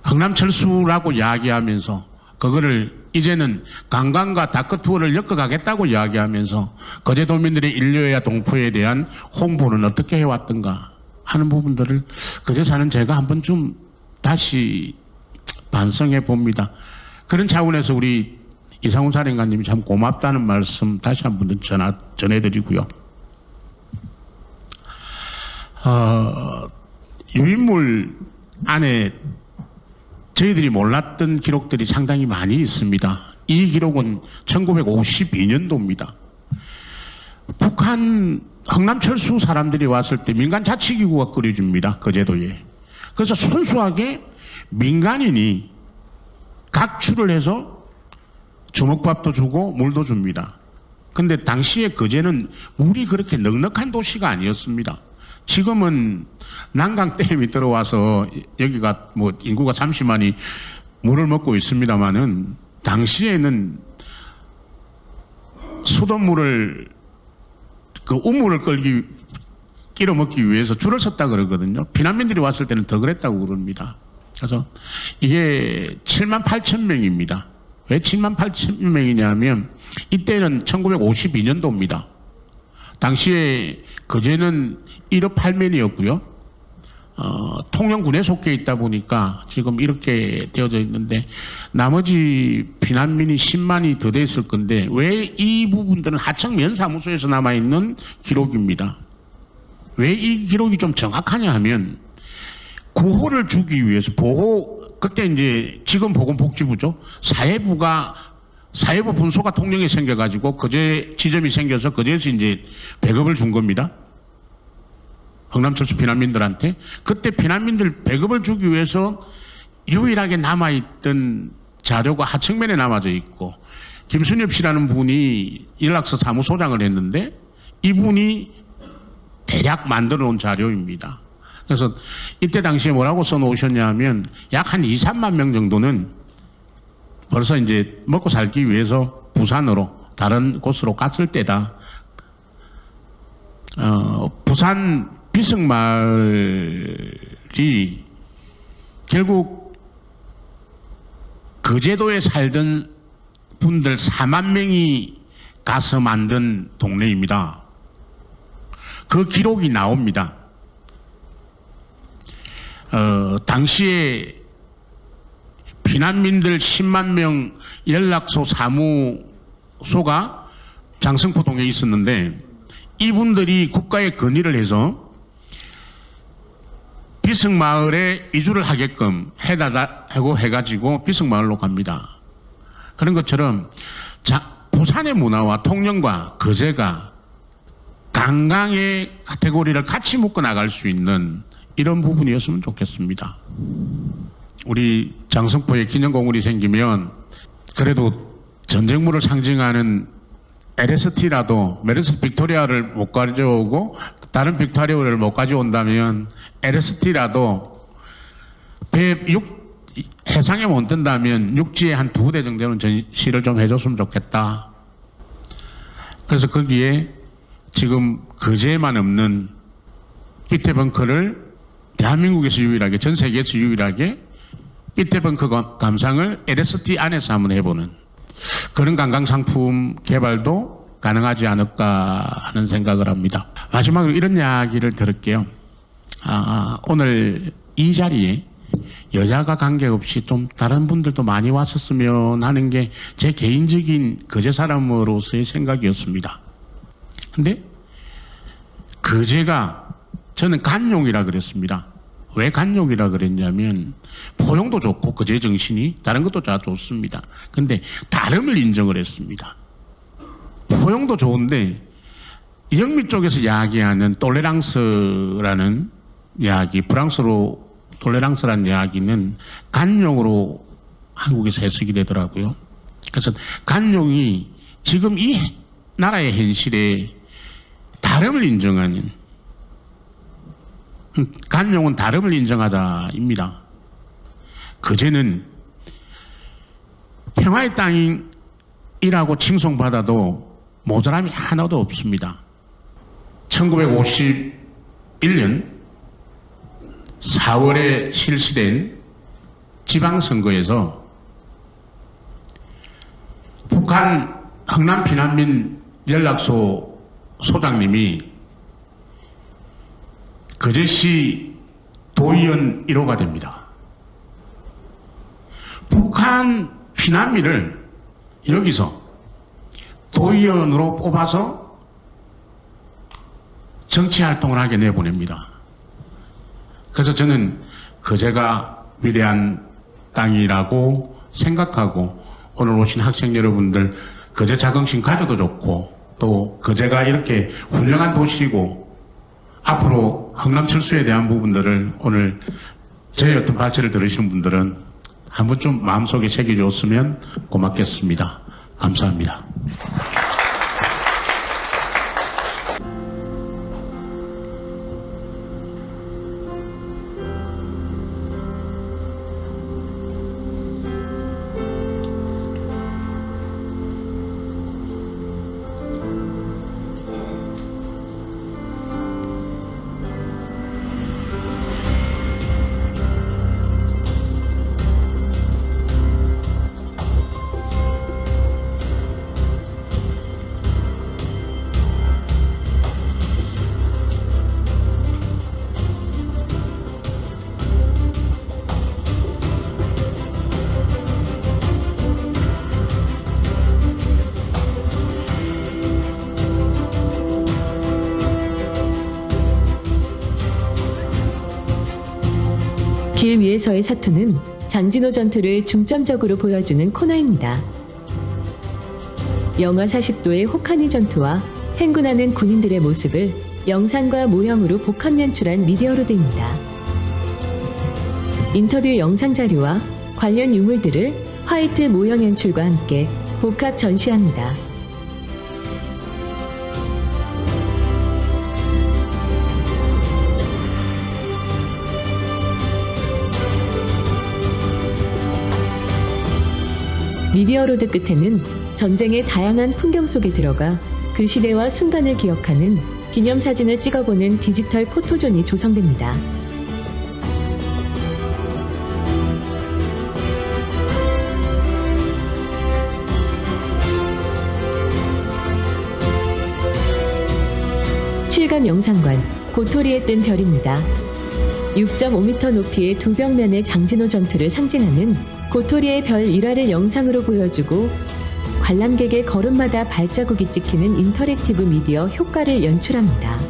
흥남철수라고 이야기하면서 그거를 이제는 관광과 다크투어를 엮어가겠다고 이야기하면서 거제도민들의 인류애와 동포에 대한 홍보는 어떻게 해왔던가? 하는 부분들을 그제 사는 제가 한번 좀 다시 반성해 봅니다. 그런 차원에서 우리 이상훈 사령관님이 참 고맙다는 말씀 다시 한번 전해드리고요. 유인물 안에 저희들이 몰랐던 기록들이 상당히 많이 있습니다. 이 기록은 1952년도입니다. 북한 흥남철수 사람들이 왔을 때 민간 자치기구가 끓여줍니다. 그 제도에. 그래서 순수하게 민간인이 각출을 해서 주먹밥도 주고 물도 줍니다. 근데 당시에 그제는 물이 그렇게 넉넉한 도시가 아니었습니다. 지금은 난강댐이 들어와서 여기가 뭐 인구가 30만이 물을 먹고 있습니다만은 당시에는 수돗물을 그 우물을 끼러 먹기 위해서 줄을 섰다 그러거든요. 피난민들이 왔을 때는 더 그랬다고 그럽니다. 그래서 이게 7만 8천 명입니다. 왜 7만 8천 명이냐면 이때는 1952년도입니다. 당시에 거제는 1억 8면이었고요. 통영군에 속해 있다 보니까 지금 이렇게 되어져 있는데 나머지 피난민이 10만이 더 됐을 건데 왜 이 부분들은 하청 면사무소에서 남아있는 기록입니다. 왜 이 기록이 좀 정확하냐 하면 구호를 주기 위해서 그때 이제 지금 보건복지부죠. 사회부 분소가 통영에 생겨가지고 거제 지점이 생겨서 거제에서 이제 배급을 준 겁니다. 흥남철수 피난민들한테. 그때 피난민들 배급을 주기 위해서 유일하게 남아있던 자료가 하청면에 남아져 있고 김순엽 씨라는 분이 연락서 사무소장을 했는데 이분이 대략 만들어 놓은 자료입니다. 그래서 이때 당시에 뭐라고 써놓으셨냐면 약 한 2, 3만 명 정도는 벌써 이제 먹고 살기 위해서 부산으로 다른 곳으로 갔을 때다. 부산 비승마을이 결국 거제도에 살던 분들 4만 명이 가서 만든 동네입니다. 그 기록이 나옵니다. 당시에 피난민들 10만 명 연락소 사무소가 장성포동에 있었는데 이분들이 국가에 건의를 해서 비승마을에 이주를 하게끔 해달라고 해가지고 비승마을로 갑니다. 그런 것처럼 부산의 문화와 통영과 거제가 강강의 카테고리를 같이 묶어 나갈 수 있는 이런 부분이었으면 좋겠습니다. 우리 장성포에 기념공원이 생기면 그래도 전쟁물을 상징하는 LST라도 메르스 빅토리아를 못 가져오고 다른 빅토리아를 못 가져온다면 LST라도 해상에 못 뜬다면 육지에 한 2대 정도는 전시를 좀 해줬으면 좋겠다. 그래서 거기에 지금 거제에만 없는 삐태벙커를 대한민국에서 유일하게 전 세계에서 유일하게 삐태벙커 감상을 LST 안에서 한번 해보는 그런 관광상품 개발도 가능하지 않을까 하는 생각을 합니다. 마지막으로 이런 이야기를 들을게요. 오늘 이 자리에 여자가 관계없이 좀 다른 분들도 많이 왔었으면 하는 게 제 개인적인 거제 사람으로서의 생각이었습니다. 근데 거제가 저는 간용이라 그랬습니다. 왜 간용이라 그랬냐면 포용도 좋고 거제 정신이 다른 것도 다 좋습니다. 근데 다름을 인정을 했습니다. 포용도 좋은데 영미 쪽에서 이야기하는 톨레랑스라는 이야기, 프랑스로 톨레랑스라는 이야기는 간용으로 한국에서 해석이 되더라고요. 그래서 간용이 지금 이 나라의 현실에 다름을 인정하는, 간용은 다름을 인정하자입니다. 거제는 평화의 땅이라고 칭송받아도 모자람이 하나도 없습니다. 1951년 4월에 실시된 지방선거에서 북한 흥남 피난민 연락소 소장님이 거제시 도의원 1호가 됩니다. 북한 피난민을 여기서 도의원으로 뽑아서 정치활동을 하게 내보냅니다. 그래서 저는 거제가 위대한 땅이라고 생각하고 오늘 오신 학생 여러분들 거제 자긍심 가져도 좋고 또 거제가 이렇게 훌륭한 도시고 앞으로 흥남철수에 대한 부분들을 오늘 저의 어떤 발제를 들으시는 분들은 한번 좀 마음속에 새겨줬으면 고맙겠습니다. 감사합니다. 길 위에서의 사투는 장진호 전투를 중점적으로 보여주는 코너입니다. 영하 40도의 혹한이 전투와 행군하는 군인들의 모습을 영상과 모형으로 복합 연출한 미디어로드입니다. 인터뷰 영상 자료와 관련 유물들을 화이트 모형 연출과 함께 복합 전시합니다. 미디어로드 끝에는 전쟁의 다양한 풍경 속에 들어가 그 시대와 순간을 기억하는 기념사진을 찍어보는 디지털 포토존이 조성됩니다. 실감 영상관 고토리에 뜬 별입니다. 6.5m 높이의 두 벽면의 장진호 전투를 상징하는 고토리의 별 일화를 영상으로 보여주고 관람객의 걸음마다 발자국이 찍히는 인터랙티브 미디어 효과를 연출합니다.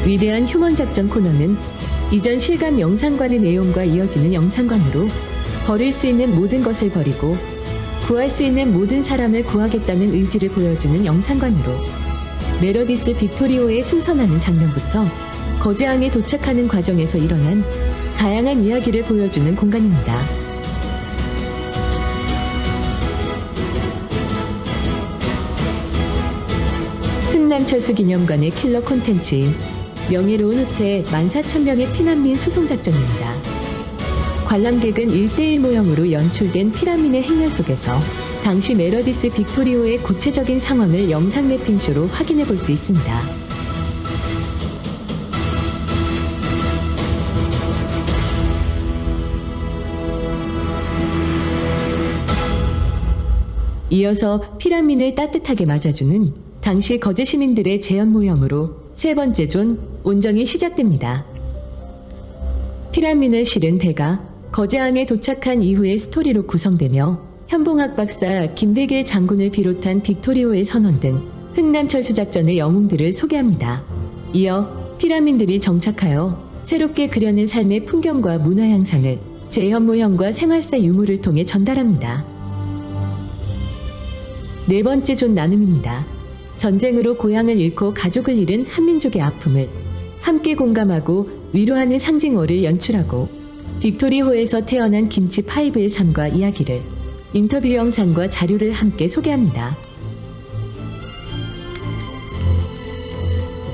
위대한 휴먼 작전 코너는 이전 실감 영상관의 내용과 이어지는 영상관으로 버릴 수 있는 모든 것을 버리고 구할 수 있는 모든 사람을 구하겠다는 의지를 보여주는 영상관으로 메러디스 빅토리오에 승선하는 장면부터 거제항에 도착하는 과정에서 일어난 다양한 이야기를 보여주는 공간입니다. 흥남철수기념관의 킬러 콘텐츠인 명예로운 후퇴 14,000명의 피난민 수송작전입니다. 관람객은 1:1 모형으로 연출된 피라민의 행렬 속에서 당시 메러디스 빅토리오의 구체적인 상황을 영상 매핑쇼로 확인해 볼 수 있습니다. 이어서 피라민을 따뜻하게 맞아주는 당시 거제 시민들의 재현 모형으로 세 번째 존 온정이 시작됩니다. 피라민을 실은 배가 거제항에 도착한 이후의 스토리로 구성되며 현봉학 박사, 김대길 장군을 비롯한 빅토리오의 선원 등 흥남철수작전의 영웅들을 소개합니다. 이어 피라민들이 정착하여 새롭게 그려낸 삶의 풍경과 문화 향상을 재현 모형과 생활사 유물을 통해 전달합니다. 네 번째 존 나눔입니다. 전쟁으로 고향을 잃고 가족을 잃은 한민족의 아픔을 함께 공감하고 위로하는 상징어를 연출하고 빅토리호에서 태어난 김치 파이브의 삶과 이야기를 인터뷰 영상과 자료를 함께 소개합니다.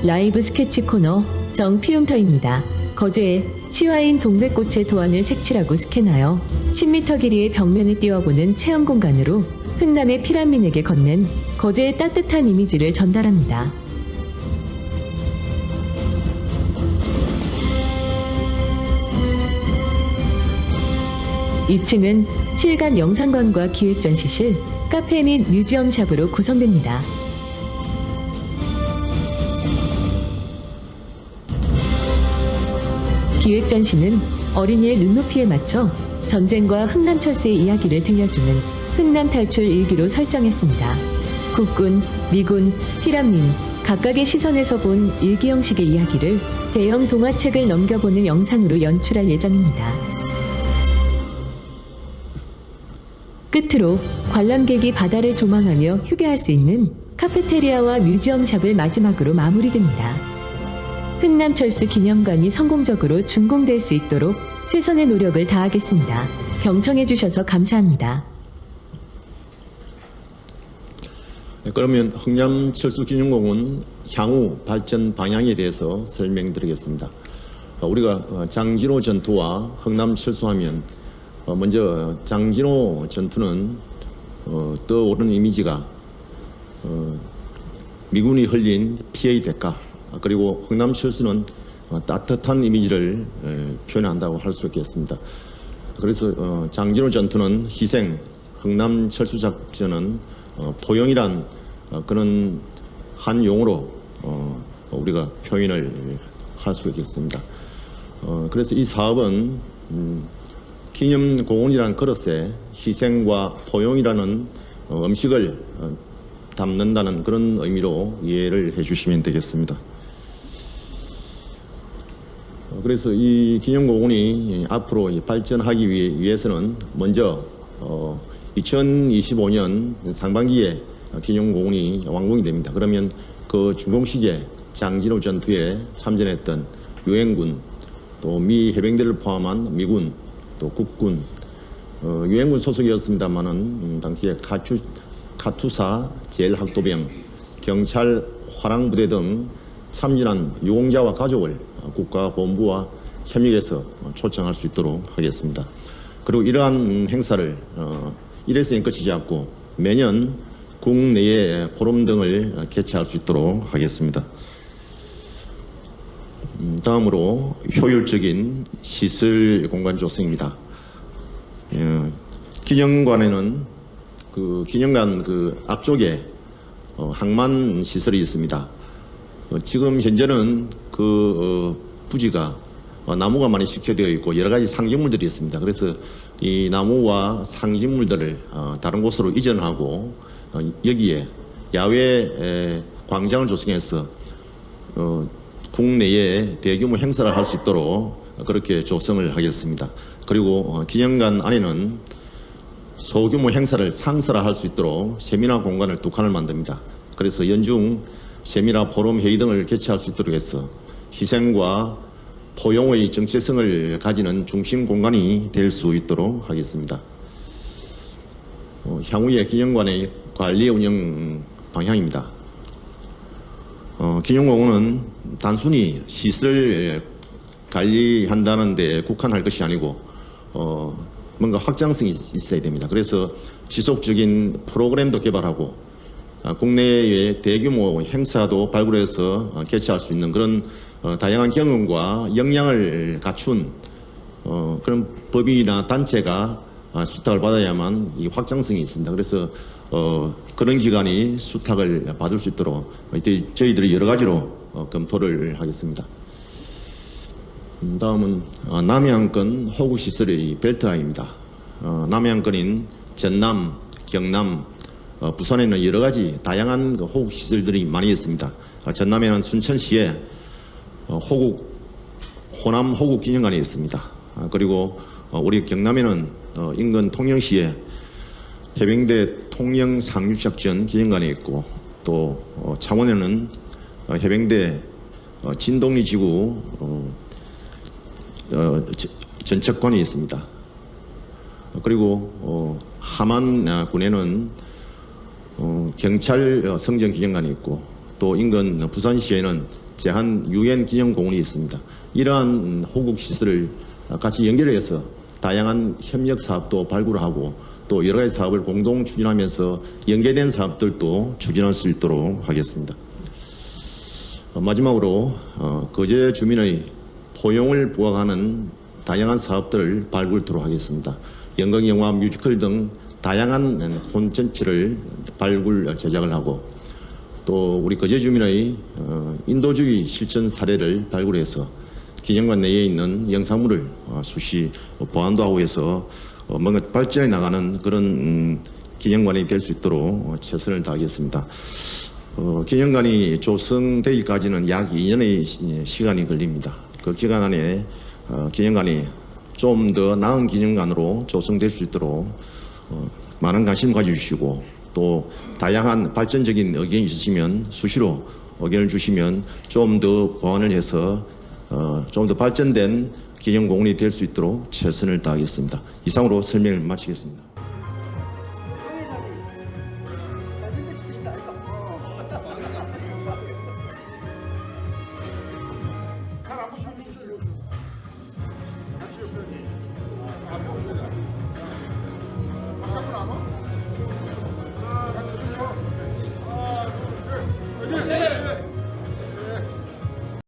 라이브 스케치 코너 정피움터입니다. 거제에 시화인 동백꽃의 도안을 색칠하고 스캔하여 10m 길이의 벽면을 띄워보는 체험 공간으로 흥남의 피라민에게 건넨 거제의 따뜻한 이미지를 전달합니다. 2층은 실감 영상관과 기획전시실, 카페 및 뮤지엄샵으로 구성됩니다. 기획전시는 어린이의 눈높이에 맞춰 전쟁과 흥남철수의 이야기를 들려주는 흥남탈출 일기로 설정했습니다. 국군, 미군, 피란민 각각의 시선에서 본 일기 형식의 이야기를 대형 동화책을 넘겨보는 영상으로 연출할 예정입니다. 끝으로 관람객이 바다를 조망하며 휴게할 수 있는 카페테리아와 뮤지엄샵을 마지막으로 마무리됩니다. 흥남철수 기념관이 성공적으로 준공될 수 있도록 최선의 노력을 다하겠습니다. 경청해 주셔서 감사합니다. 네, 그러면 흥남철수기념공원 향후 발전 방향에 대해서 설명드리겠습니다. 우리가 장진호 전투와 흥남철수하면 먼저 장진호 전투는 떠오르는 이미지가 미군이 흘린 피해의 대가, 그리고 흥남철수는 따뜻한 이미지를 표현한다고 할 수 있겠습니다. 그래서 장진호 전투는 희생, 흥남철수 작전은 포용이란 그런 한 용어로 우리가 표현을 할 수 있겠습니다. 그래서 이 사업은 기념공원이라는 그릇에 희생과 포용이라는 음식을 담는다는 그런 의미로 이해를 해주시면 되겠습니다. 그래서 이 기념공원이 앞으로 발전하기 위해서는 먼저 2025년 상반기에 기념공원이 완공이 됩니다. 그러면 그 준공식에 장진호 전투에 참전했던 유엔군, 또 미 해병대를 포함한 미군, 또 국군, 유엔군 소속이었습니다만은 당시에 카투사 제일학도병, 경찰 화랑부대 등 참전한 유공자와 가족을 국가본부와 협력해서 초청할 수 있도록 하겠습니다. 그리고 이러한 행사를 일회성에 끝이지 않고 매년 국내에 포럼 등을 개최할 수 있도록 하겠습니다. 다음으로 효율적인 시설 공간 조성입니다. 기념관에는 기념관 앞쪽에 항만 시설이 있습니다. 지금 현재는 부지가 나무가 많이 식재되어 있고 여러 가지 상징물들이 있습니다. 그래서 이 나무와 상징물들을 다른 곳으로 이전하고 여기에 야외 광장을 조성해서 국내에 대규모 행사를 할 수 있도록 그렇게 조성을 하겠습니다. 그리고 기념관 안에는 소규모 행사를 상설화할 수 있도록 세미나 공간을 2칸을 만듭니다. 그래서 연중 세미나 포럼 회의 등을 개최할 수 있도록 해서 희생과 포용의 정체성을 가지는 중심 공간이 될 수 있도록 하겠습니다. 향후의 기념관의 관리 운영 방향입니다. 기념공원은 단순히 시설을 관리한다는 데 국한할 것이 아니고 뭔가 확장성이 있어야 됩니다. 그래서 지속적인 프로그램도 개발하고 국내의 대규모 행사도 발굴해서 개최할 수 있는 그런 다양한 경험과 역량을 갖춘 그런 법인이나 단체가 수탁을 받아야만 이 확장성이 있습니다. 그래서 그런 기관이 수탁을 받을 수 있도록 저희들이 여러 가지로 검토를 하겠습니다. 다음은 남해안권 호구시설의 벨트라인입니다. 남해안권인 전남, 경남, 부산에는 여러 가지 다양한 호구시설들이 많이 있습니다. 전남에는 순천시에 호남 호국기념관이 있습니다. 그리고 우리 경남에는 인근 통영시에 해병대 통영 상륙작전 기념관이 있고 또 창원에는 해병대 진동리 지구 전책관이 있습니다. 그리고 함안군에는 경찰 성전 기념관이 있고 또 인근 부산시에는 제한 유엔 기념공원이 있습니다. 이러한 호국 시설을 같이 연결해서 다양한 협력 사업도 발굴하고 또 여러 가지 사업을 공동 추진하면서 연계된 사업들도 추진할 수 있도록 하겠습니다. 마지막으로 거제 주민의 포용을 부각하는 다양한 사업들을 발굴토록 하겠습니다. 연극영화, 뮤지컬 등 다양한 콘텐츠를 발굴, 제작을 하고 또 우리 거제 주민의 인도주의 실천 사례를 발굴해서 기념관 내에 있는 영상물을 수시 보완도 하고 해서 뭔가 발전해 나가는 그런 기념관이 될 수 있도록 최선을 다하겠습니다. 기념관이 조성되기까지는 약 2년의 시간이 걸립니다. 그 기간 안에 기념관이 좀 더 나은 기념관으로 조성될 수 있도록 많은 관심 가져주시고 또 다양한 발전적인 의견이 있으시면 수시로 의견을 주시면 좀 더 보완을 해서 좀 더 발전된 기념공원이 될 수 있도록 최선을 다하겠습니다. 이상으로 설명을 마치겠습니다.